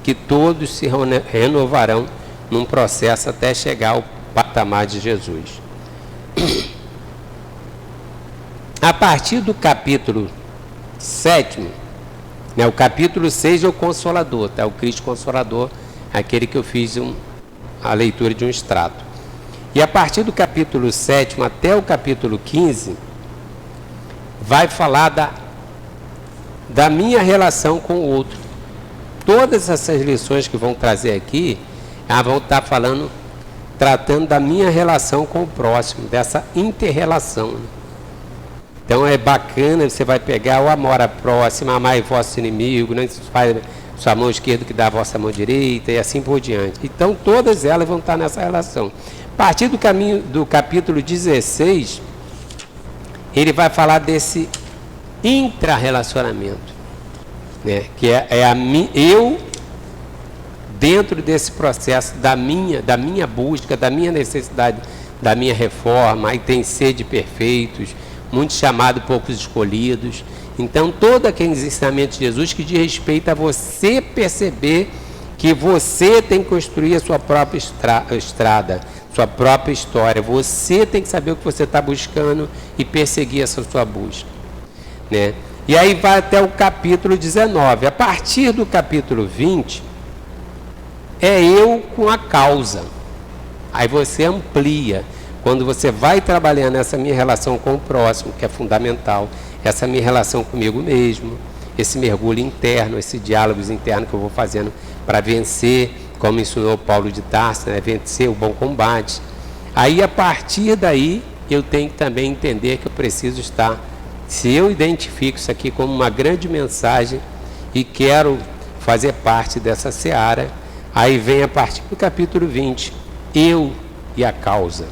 que todos se renovarão num processo até chegar ao patamar de Jesus. A partir do capítulo 7, né, o capítulo 6 é o Consolador, tá? O Cristo Consolador, aquele que eu fiz a leitura de um extrato. E a partir do capítulo 7 até o capítulo 15, vai falar da minha relação com o outro. Todas essas lições que vão trazer aqui, elas vão estar tratando da minha relação com o próximo, dessa inter-relação. Então é bacana, você vai pegar o amor à próxima, amar vosso inimigo, não faz sua mão esquerda que dá a vossa mão direita e assim por diante. Então todas elas vão estar nessa relação. A partir do capítulo 16, ele vai falar desse intra-relacionamento, né? Que eu dentro desse processo da minha busca, da minha necessidade, da minha reforma. Aí tem sede perfeitos, muitos chamados, poucos escolhidos. Então, todos aqueles ensinamentos de Jesus que diz respeito a você perceber que você tem que construir a sua própria estrada, sua própria história. Você tem que saber o que você está buscando e perseguir essa sua busca, né? E aí vai até o capítulo 19. A partir do capítulo 20, é eu com a causa. Aí você amplia. Quando você vai trabalhando essa minha relação com o próximo, que é fundamental, essa minha relação comigo mesmo, esse mergulho interno, esses diálogos internos que eu vou fazendo para vencer, como ensinou Paulo de Tarso, né? Vencer o bom combate. Aí, a partir daí, eu tenho que também entender que eu preciso estar, se eu identifico isso aqui como uma grande mensagem e quero fazer parte dessa seara, aí vem a partir do capítulo 20, eu e a causa.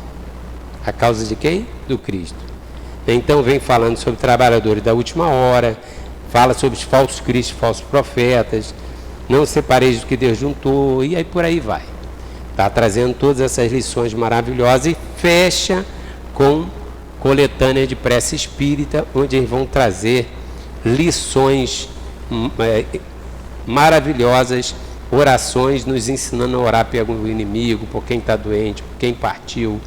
A causa de quem? Do Cristo. Então vem falando sobre trabalhadores da última hora, fala sobre os falsos cristos, falsos profetas, não separeis do que Deus juntou, e aí por aí vai. Está trazendo todas essas lições maravilhosas e fecha com coletânea de prece espírita, onde eles vão trazer lições maravilhosas, orações nos ensinando a orar pelo inimigo, por quem está doente, por quem partiu.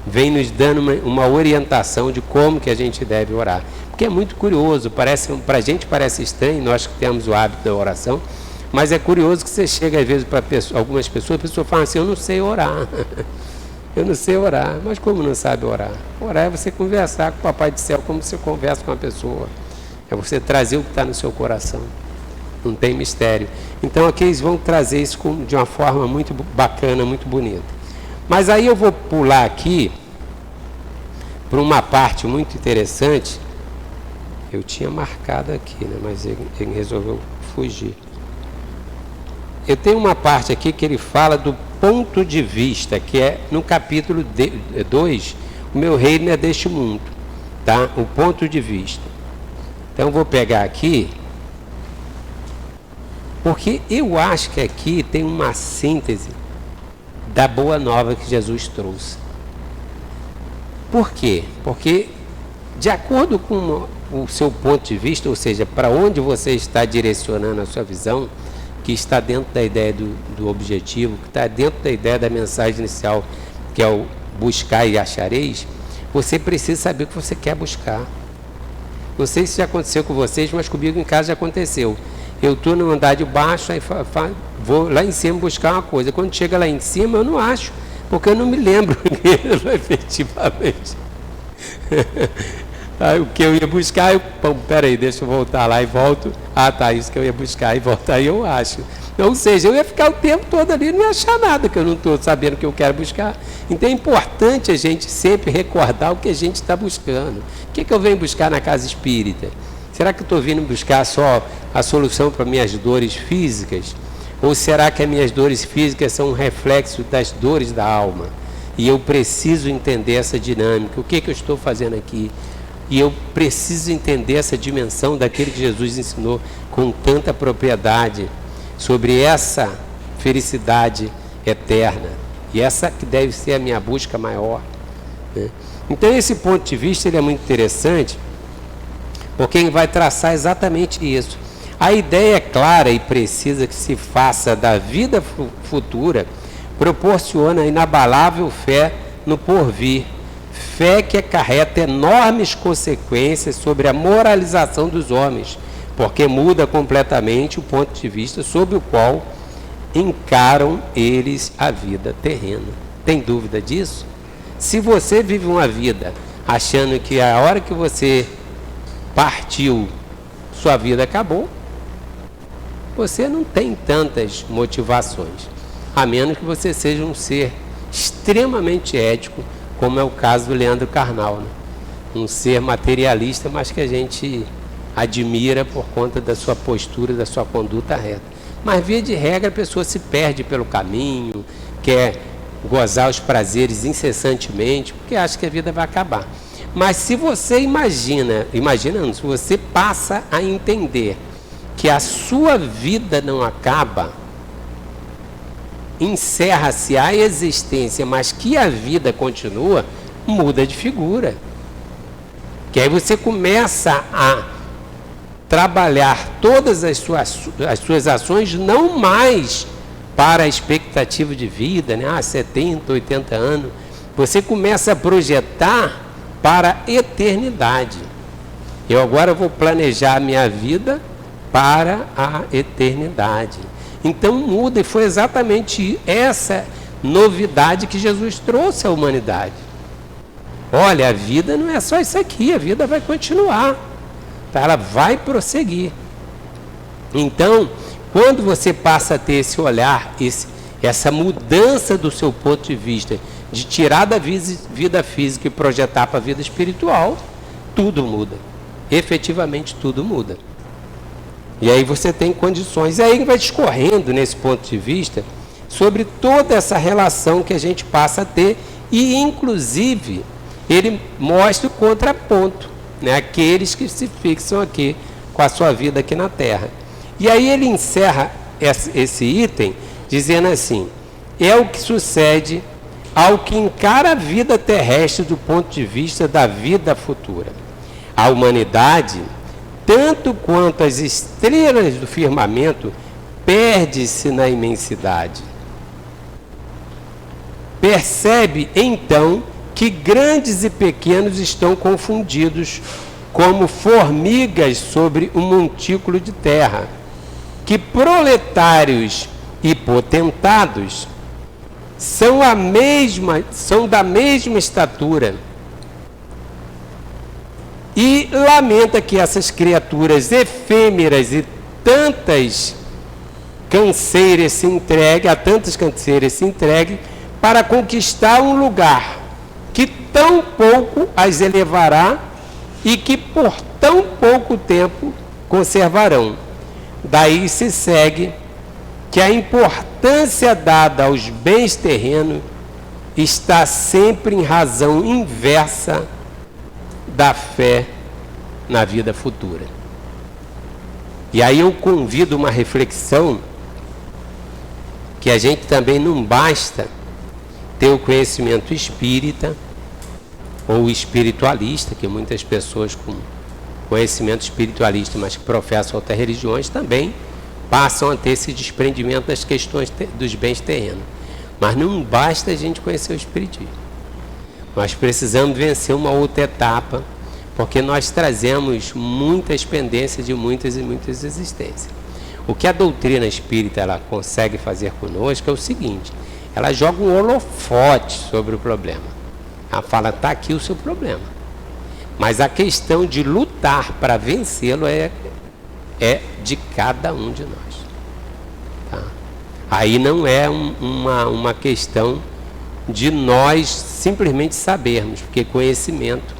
Vem nos dando uma orientação de como que a gente deve orar. Porque é muito curioso, para a gente parece estranho, nós que temos o hábito da oração, mas é curioso que você chega às vezes para algumas pessoas, a pessoa fala assim, eu não sei orar. Eu não sei orar. Mas como não sabe orar? Orar é você conversar com o Papai do Céu como você conversa com uma pessoa. É você trazer o que está no seu coração. Não tem mistério. Então aqui eles vão trazer isso de uma forma muito bacana, muito bonita. Mas aí eu vou pular aqui para uma parte muito interessante. Eu tinha marcado aqui, né? Mas ele resolveu fugir. Eu tenho uma parte aqui que ele fala do ponto de vista, que é no capítulo 2, o meu reino é deste mundo, tá? O ponto de vista. Então eu vou pegar aqui, porque eu acho que aqui tem uma síntese da boa nova que Jesus trouxe. Por quê? Porque, de acordo com o seu ponto de vista, ou seja, para onde você está direcionando a sua visão, que está dentro da ideia do objetivo, que está dentro da ideia da mensagem inicial, que é o buscar e achareis, você precisa saber o que você quer buscar. Não sei se já aconteceu com vocês, mas comigo em casa já aconteceu. Eu estou no andar de baixo, aí vou lá em cima buscar uma coisa. Quando chega lá em cima, eu não acho, porque eu não me lembro efetivamente. Aí, o que eu ia buscar, peraí, deixa eu voltar lá e volto. Ah, tá, isso que eu ia buscar e volto, aí eu acho. Ou seja, eu ia ficar o tempo todo ali e não ia achar nada, que eu não estou sabendo o que eu quero buscar. Então é importante a gente sempre recordar o que a gente está buscando. O que eu venho buscar na casa espírita? Será que eu estou vindo buscar só a solução para minhas dores físicas? Ou será que as minhas dores físicas são um reflexo das dores da alma? E eu preciso entender essa dinâmica. O que eu estou fazendo aqui? E eu preciso entender essa dimensão daquele que Jesus ensinou com tanta propriedade sobre essa felicidade eterna. E essa que deve ser a minha busca maior, né? Então esse ponto de vista ele é muito interessante, porque ele vai traçar exatamente isso. A ideia clara e precisa que se faça da vida futura proporciona a inabalável fé no porvir. Fé que acarreta enormes consequências sobre a moralização dos homens, porque muda completamente o ponto de vista sobre o qual encaram eles a vida terrena. Tem dúvida disso? Se você vive uma vida achando que a hora que você partiu, sua vida acabou, você não tem tantas motivações, a menos que você seja um ser extremamente ético, como é o caso do Leandro Carnal, né? Um ser materialista, mas que a gente admira por conta da sua postura, da sua conduta reta. Mas, via de regra, a pessoa se perde pelo caminho, quer gozar os prazeres incessantemente, porque acha que a vida vai acabar. Mas se você se você passa a entender que a sua vida não acaba, encerra-se a existência, mas que a vida continua, muda de figura. Que aí você começa a trabalhar todas as suas ações não mais para a expectativa de vida, né? 70, 80 anos, você começa a projetar para a eternidade. Eu agora vou planejar a minha vida para a eternidade. Então muda, e foi exatamente essa novidade que Jesus trouxe à humanidade. Olha, a vida não é só isso aqui, a vida vai continuar, tá? Ela vai prosseguir. Então, quando você passa a ter esse olhar, essa mudança do seu ponto de vista, de tirar da vida física e projetar para a vida espiritual, tudo muda. Efetivamente tudo muda. E aí você tem condições. E aí vai discorrendo nesse ponto de vista sobre toda essa relação que a gente passa a ter, e inclusive ele mostra o contraponto, né? Aqueles que se fixam aqui com a sua vida aqui na Terra. E aí ele encerra esse item dizendo assim: é o que sucede ao que encara a vida terrestre do ponto de vista da vida futura. A humanidade, tanto quanto as estrelas do firmamento, perde-se na imensidade. Percebe, então, que grandes e pequenos estão confundidos como formigas sobre um montículo de terra, que proletários e potentados são da mesma estatura, e lamenta que essas criaturas efêmeras e tantas canseiras se entreguem para conquistar um lugar que tão pouco as elevará e que por tão pouco tempo conservarão. Daí se segue que a importância dada aos bens terrenos está sempre em razão inversa da fé na vida futura. E aí eu convido uma reflexão, que a gente também não basta ter o conhecimento espírita ou espiritualista, que muitas pessoas com conhecimento espiritualista, mas que professam outras religiões, também passam a ter esse desprendimento das questões dos bens terrenos. Mas não basta a gente conhecer o espiritismo. Nós precisamos vencer uma outra etapa, porque nós trazemos muitas pendências de muitas e muitas existências. O que a doutrina espírita ela consegue fazer conosco é o seguinte: ela joga um holofote sobre o problema. Ela fala, está aqui o seu problema. Mas a questão de lutar para vencê-lo é de cada um de nós. Tá? Aí não é uma questão de nós simplesmente sabermos, porque conhecimento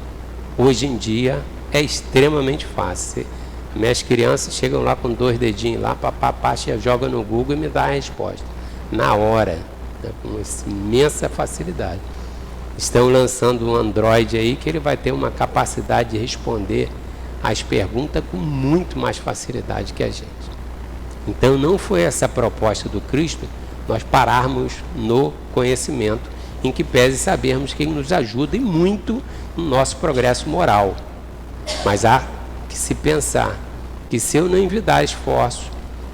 hoje em dia é extremamente fácil. Minhas crianças chegam lá com 2 dedinhos lá, papá joga no Google e me dá a resposta na hora, né, com imensa facilidade. Estão lançando um Android aí que ele vai ter uma capacidade de responder as perguntas com muito mais facilidade que a gente. Então não foi essa a proposta do Cristo, nós pararmos no conhecimento, em que pese sabermos que ele nos ajuda e muito no nosso progresso moral. Mas há que se pensar que se eu não envidar esforço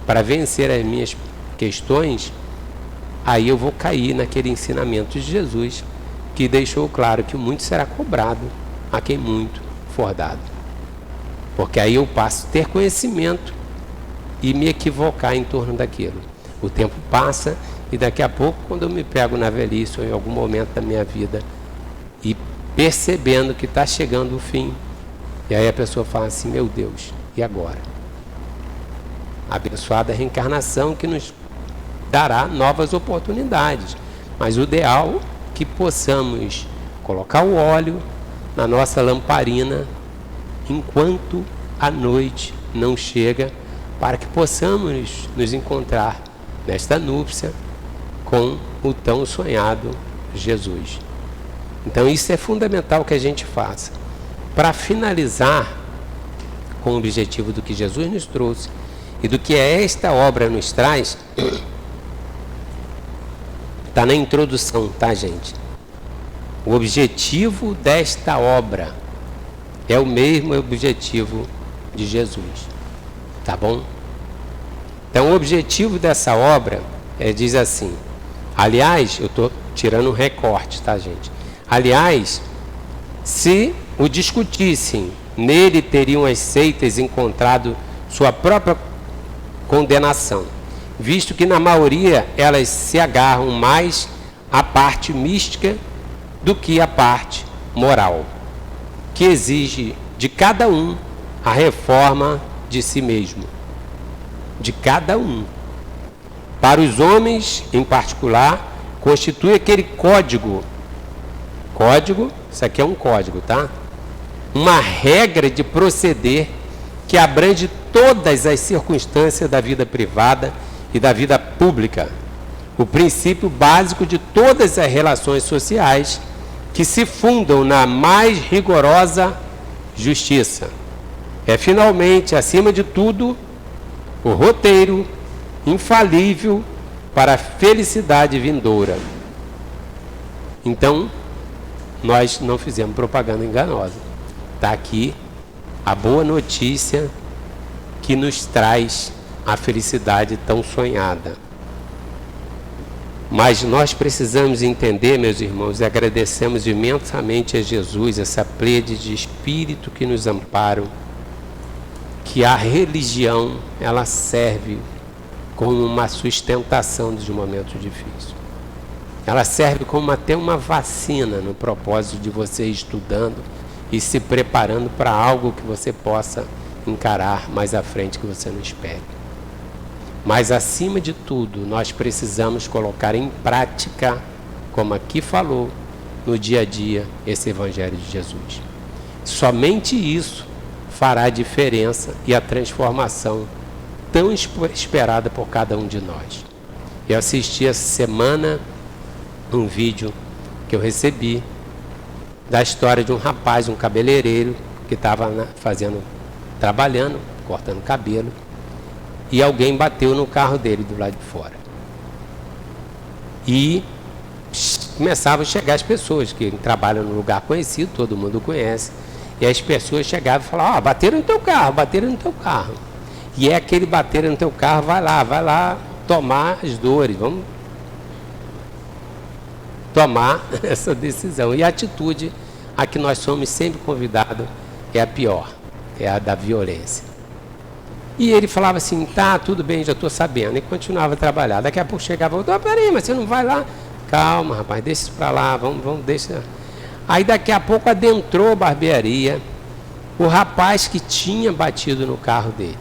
para vencer as minhas questões, aí eu vou cair naquele ensinamento de Jesus, que deixou claro que muito será cobrado a quem muito for dado. Porque aí eu passo a ter conhecimento e me equivocar em torno daquilo. O tempo passa e daqui a pouco, quando eu me pego na velhice ou em algum momento da minha vida e percebendo que está chegando o fim, e aí a pessoa fala assim, meu Deus, e agora? Abençoada reencarnação que nos dará novas oportunidades, mas o ideal é que possamos colocar o óleo na nossa lamparina enquanto a noite não chega, para que possamos nos encontrar nesta núpcia com o tão sonhado Jesus. Então isso é fundamental que a gente faça. Para finalizar com o objetivo do que Jesus nos trouxe e do que esta obra nos traz, está na introdução, tá, gente? O objetivo desta obra é o mesmo objetivo de Jesus, tá bom? Então o objetivo dessa obra diz assim, aliás, eu estou tirando um recorte, tá, gente? Aliás, se o discutissem, nele teriam as seitas encontrado sua própria condenação, visto que na maioria elas se agarram mais à parte mística do que à parte moral, que exige de cada um a reforma de si mesmo, de cada um. Para os homens, em particular, constitui aquele código, isso aqui é um código, tá? Uma regra de proceder que abrange todas as circunstâncias da vida privada e da vida pública. O princípio básico de todas as relações sociais que se fundam na mais rigorosa justiça. É finalmente, acima de tudo, o roteiro infalível para a felicidade vindoura. Então, nós não fizemos propaganda enganosa. Está aqui a boa notícia que nos traz a felicidade tão sonhada. Mas nós precisamos entender, meus irmãos, e agradecemos imensamente a Jesus, essa pleiade de espírito que nos amparam, que a religião, ela serve como uma sustentação dos momentos difíceis. Ela serve como até uma vacina no propósito de você estudando e se preparando para algo que você possa encarar mais à frente que você não espere. Mas acima de tudo, nós precisamos colocar em prática, como aqui falou, no dia a dia, esse Evangelho de Jesus. Somente isso fará a diferença e a transformação tão esperada por cada um de nós. Eu assisti essa semana um vídeo que eu recebi da história de um rapaz, um cabeleireiro, que estava trabalhando, cortando cabelo, e alguém bateu no carro dele do lado de fora. E começavam a chegar as pessoas que trabalham num lugar conhecido, todo mundo conhece, e as pessoas chegavam e falavam, bateram no teu carro, bateram no teu carro. E é aquele bater no teu carro, vai lá tomar as dores, vamos tomar essa decisão. E a atitude a que nós somos sempre convidados é a pior, é a da violência. E ele falava assim, tá, tudo bem, já estou sabendo, e continuava a trabalhar. Daqui a pouco chegava, peraí, mas você não vai lá? Calma, rapaz, deixa isso para lá, vamos, deixa. Aí daqui a pouco adentrou a barbearia o rapaz que tinha batido no carro dele.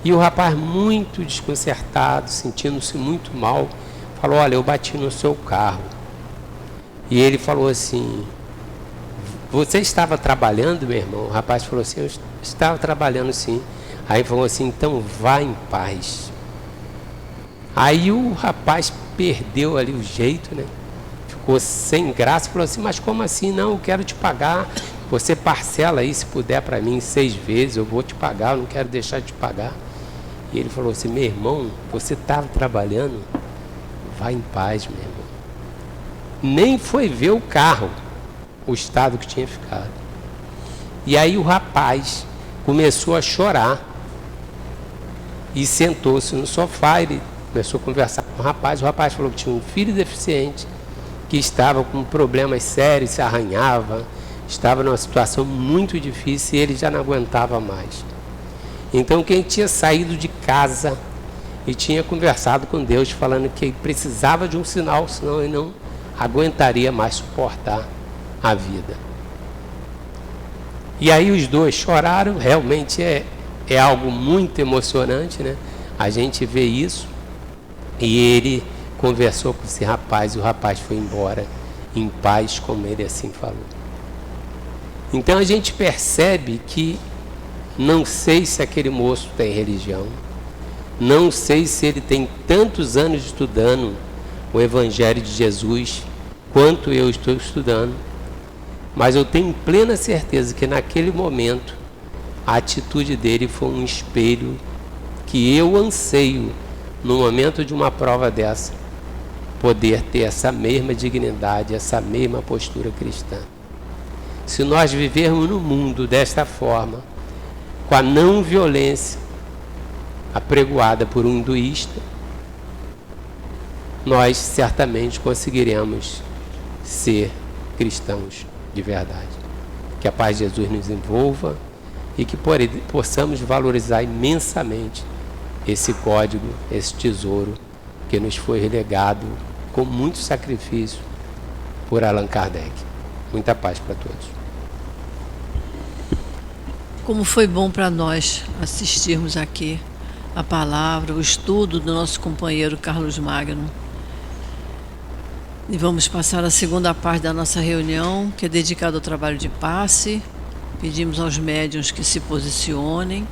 E o rapaz, muito desconcertado, sentindo-se muito mal, falou, olha, eu bati no seu carro. E ele falou assim, você estava trabalhando, meu irmão? O rapaz falou assim, eu estava trabalhando sim. Aí falou assim, então vá em paz. Aí o rapaz perdeu ali o jeito, né? Ficou sem graça, falou assim, mas como assim? Não, eu quero te pagar. Você parcela aí, se puder, para mim, 6 vezes, eu vou te pagar, eu não quero deixar de te pagar. E ele falou assim, meu irmão, você estava trabalhando? Vai em paz, meu irmão. Nem foi ver o carro, o estado que tinha ficado. E aí o rapaz começou a chorar e sentou-se no sofá. Ele começou a conversar com o rapaz falou que tinha um filho deficiente, que estava com problemas sérios, se arranhava, estava numa situação muito difícil e ele já não aguentava mais. Então quem tinha saído de casa e tinha conversado com Deus, falando que ele precisava de um sinal, senão ele não aguentaria mais suportar a vida. E aí os dois choraram, realmente é algo muito emocionante, né? A gente vê isso, e ele conversou com esse rapaz, e o rapaz foi embora em paz, como ele assim falou. Então a gente percebe que não sei se aquele moço tem religião, não sei se ele tem tantos anos estudando o Evangelho de Jesus quanto eu estou estudando, mas eu tenho plena certeza que naquele momento a atitude dele foi um espelho que eu anseio, no momento de uma prova dessa, poder ter essa mesma dignidade, essa mesma postura cristã. Se nós vivermos no mundo desta forma, com a não violência apregoada por um hinduísta, nós certamente conseguiremos ser cristãos de verdade. Que a paz de Jesus nos envolva e que possamos valorizar imensamente esse código, esse tesouro que nos foi relegado com muito sacrifício por Allan Kardec. Muita paz para todos. Como foi bom para nós assistirmos aqui a palavra, o estudo do nosso companheiro Carlos Magno. E vamos passar a segunda parte da nossa reunião, que é dedicada ao trabalho de passe. Pedimos aos médiuns que se posicionem,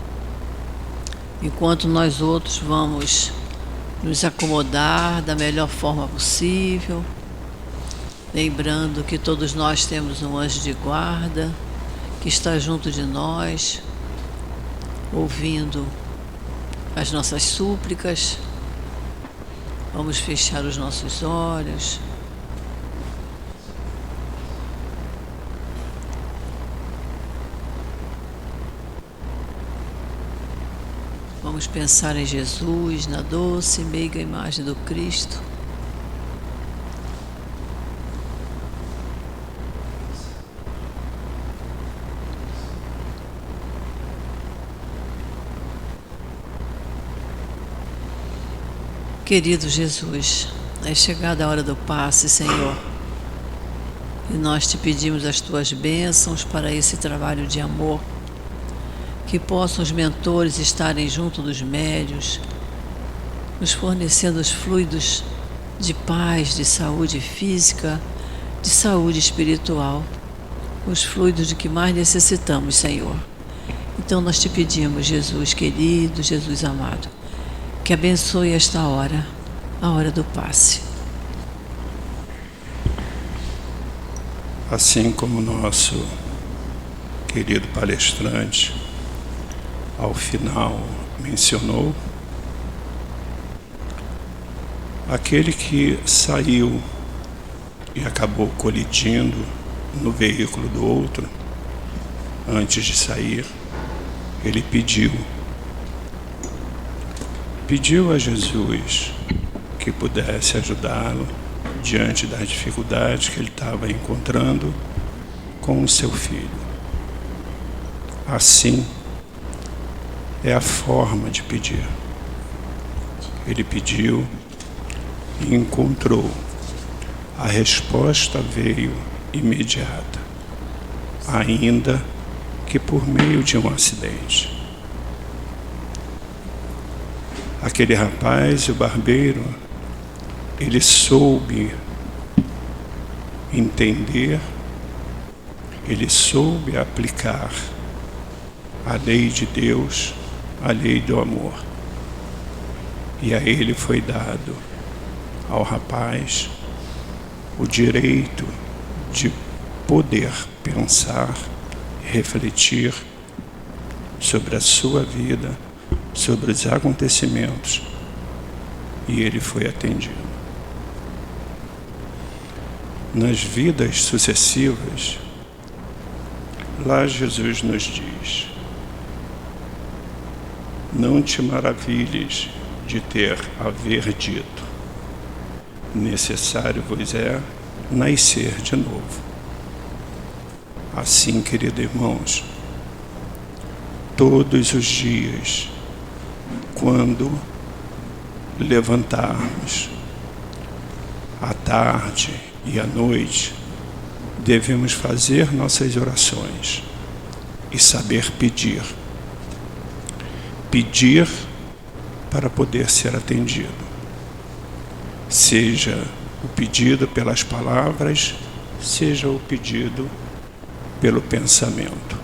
enquanto nós outros vamos nos acomodar da melhor forma possível, lembrando que todos nós temos um anjo de guarda que está junto de nós, ouvindo as nossas súplicas. Vamos fechar os nossos olhos. Vamos pensar em Jesus, na doce e meiga imagem do Cristo. Querido Jesus, é chegada a hora do passe, Senhor, e nós te pedimos as tuas bênçãos para esse trabalho de amor. Que possam os mentores estarem junto dos médiuns, nos fornecendo os fluidos de paz, de saúde física, de saúde espiritual, os fluidos de que mais necessitamos, Senhor. Então nós te pedimos, Jesus querido, Jesus amado, que abençoe esta hora, a hora do passe. Assim como o nosso querido palestrante ao final mencionou, aquele que saiu e acabou colidindo no veículo do outro, antes de sair, ele pediu a Jesus que pudesse ajudá-lo diante das dificuldades que ele estava encontrando com o seu filho. Assim é a forma de pedir. Ele pediu e encontrou. A resposta veio imediata, ainda que por meio de um acidente. Aquele rapaz, o barbeiro, ele soube entender, ele soube aplicar a lei de Deus, a lei do amor. E a ele foi dado, ao rapaz, o direito de poder pensar, refletir sobre a sua vida, sobre os acontecimentos, e ele foi atendido. Nas vidas sucessivas, lá Jesus nos diz: não te maravilhes de haver dito, necessário vos é nascer de novo. Assim, queridos irmãos, todos os dias, quando levantarmos, à tarde e à noite, devemos fazer nossas orações e saber pedir. Pedir para poder ser atendido. Seja o pedido pelas palavras, seja o pedido pelo pensamento.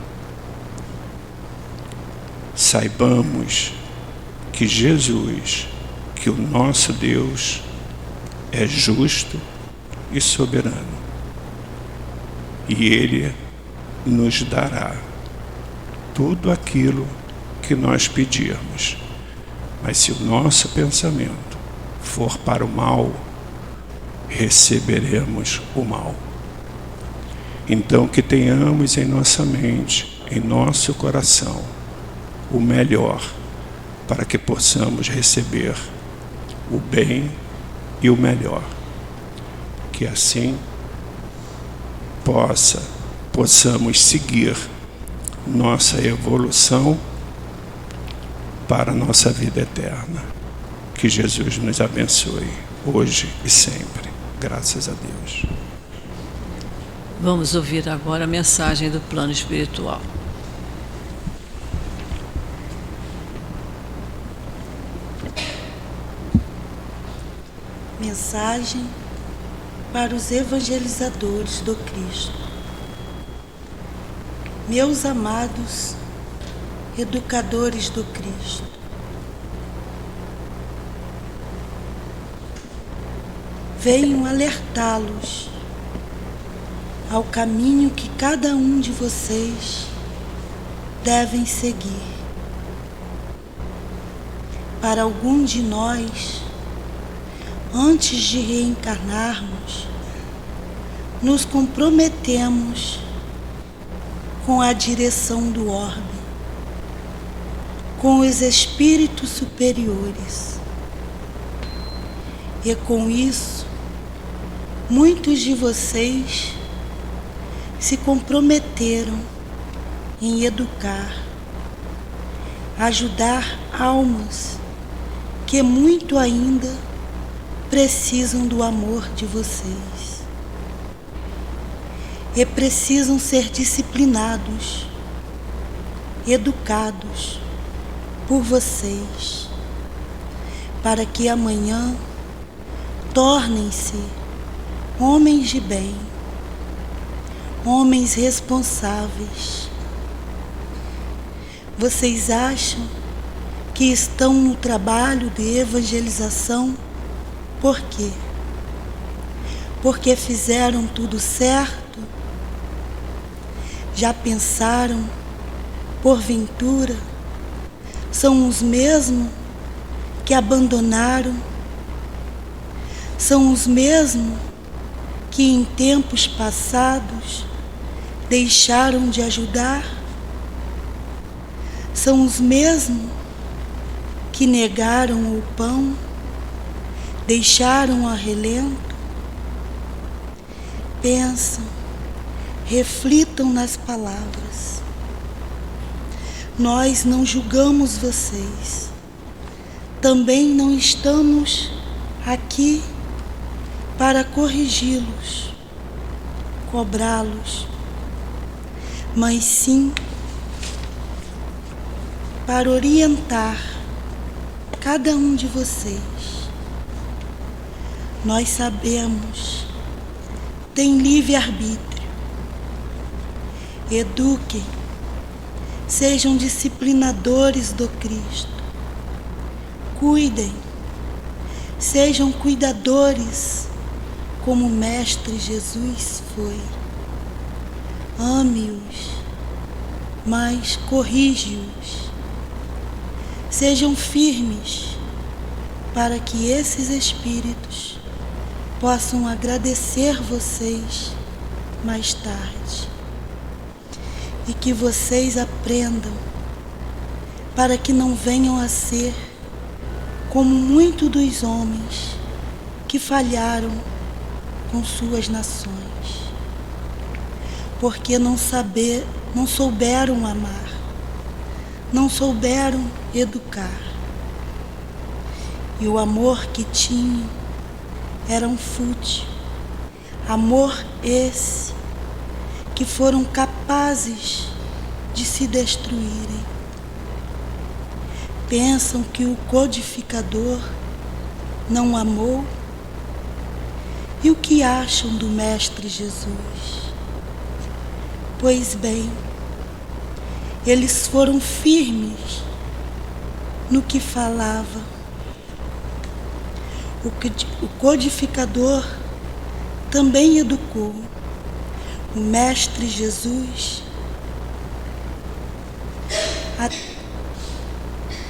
Saibamos que Jesus, que o nosso Deus, é justo e soberano. E Ele nos dará tudo aquilo que nós pedirmos. Mas se o nosso pensamento for para o mal, receberemos o mal. Então que tenhamos em nossa mente, em nosso coração, o melhor, para que possamos receber o bem e o melhor. Que assim possamos seguir nossa evolução para a nossa vida eterna. Que Jesus nos abençoe, hoje e sempre. Graças a Deus. Vamos ouvir agora a mensagem do plano espiritual. Mensagem para os evangelizadores do Cristo. Meus amados educadores do Cristo, venho alertá-los ao caminho que cada um de vocês devem seguir. Para algum de nós, antes de reencarnarmos, nos comprometemos com a direção do orbe, com os espíritos superiores. E com isso, muitos de vocês se comprometeram em educar, ajudar almas que muito ainda precisam do amor de vocês e precisam ser disciplinados, educados por vocês, para que amanhã tornem-se homens de bem, homens responsáveis. Vocês acham que estão no trabalho de evangelização? Por quê? Porque fizeram tudo certo? Já pensaram, porventura, são os mesmos que abandonaram? São os mesmos que em tempos passados deixaram de ajudar? São os mesmos que negaram o pão, deixaram a relento? Pensam, reflitam nas palavras. Nós não julgamos vocês. Também não estamos aqui para corrigi-los, cobrá-los, mas sim para orientar cada um de vocês. Nós sabemos, tem livre-arbítrio. Eduquem, sejam disciplinadores do Cristo. Cuidem, sejam cuidadores como o Mestre Jesus foi. Ame-os, mas corrige-os. Sejam firmes para que esses espíritos possam agradecer vocês mais tarde. E que vocês aprendam para que não venham a ser como muitos dos homens que falharam com suas nações, porque não souberam amar, não souberam educar. E o amor que tinham era um fútil, amor esse que foram capazes de se destruírem. Pensam que o codificador não amou? E o que acham do Mestre Jesus? Pois bem, eles foram firmes no que falava. O codificador também educou. O Mestre Jesus,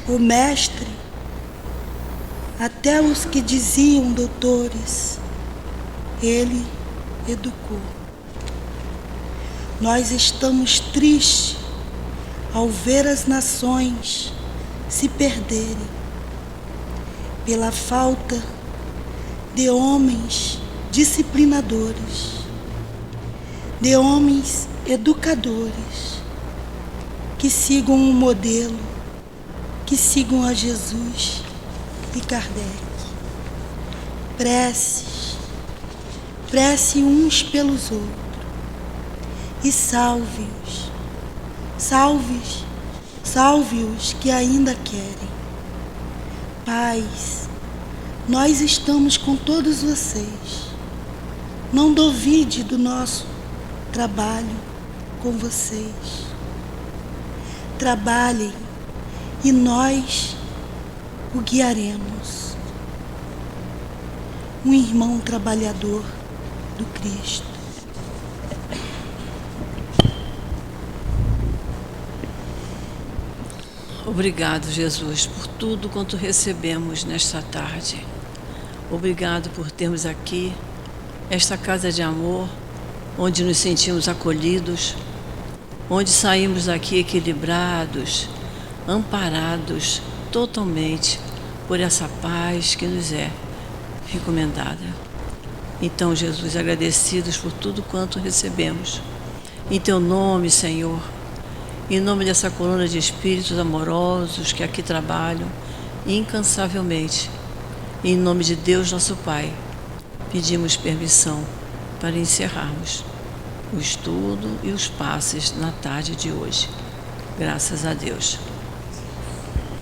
o Mestre, até os que diziam doutores, ele educou. Nós estamos tristes ao ver as nações se perderem pela falta de homens disciplinadores, de homens educadores, que sigam um modelo, que sigam a Jesus e Kardec. Prece uns pelos outros e salve-os, salve-os que ainda querem. Pais, nós estamos com todos vocês. Não duvide do nosso trabalho com vocês. Trabalhem e nós o guiaremos. Um irmão trabalhador do Cristo. Obrigado, Jesus, por tudo quanto recebemos nesta tarde. Obrigado por termos aqui esta casa de amor, onde nos sentimos acolhidos, onde saímos daqui equilibrados, amparados totalmente por essa paz que nos é recomendada. Então, Jesus, agradecidos por tudo quanto recebemos. Em Teu nome, Senhor, em nome dessa coluna de espíritos amorosos que aqui trabalham incansavelmente, em nome de Deus, nosso Pai, pedimos permissão para encerrarmos o estudo e os passes na tarde de hoje. Graças a Deus.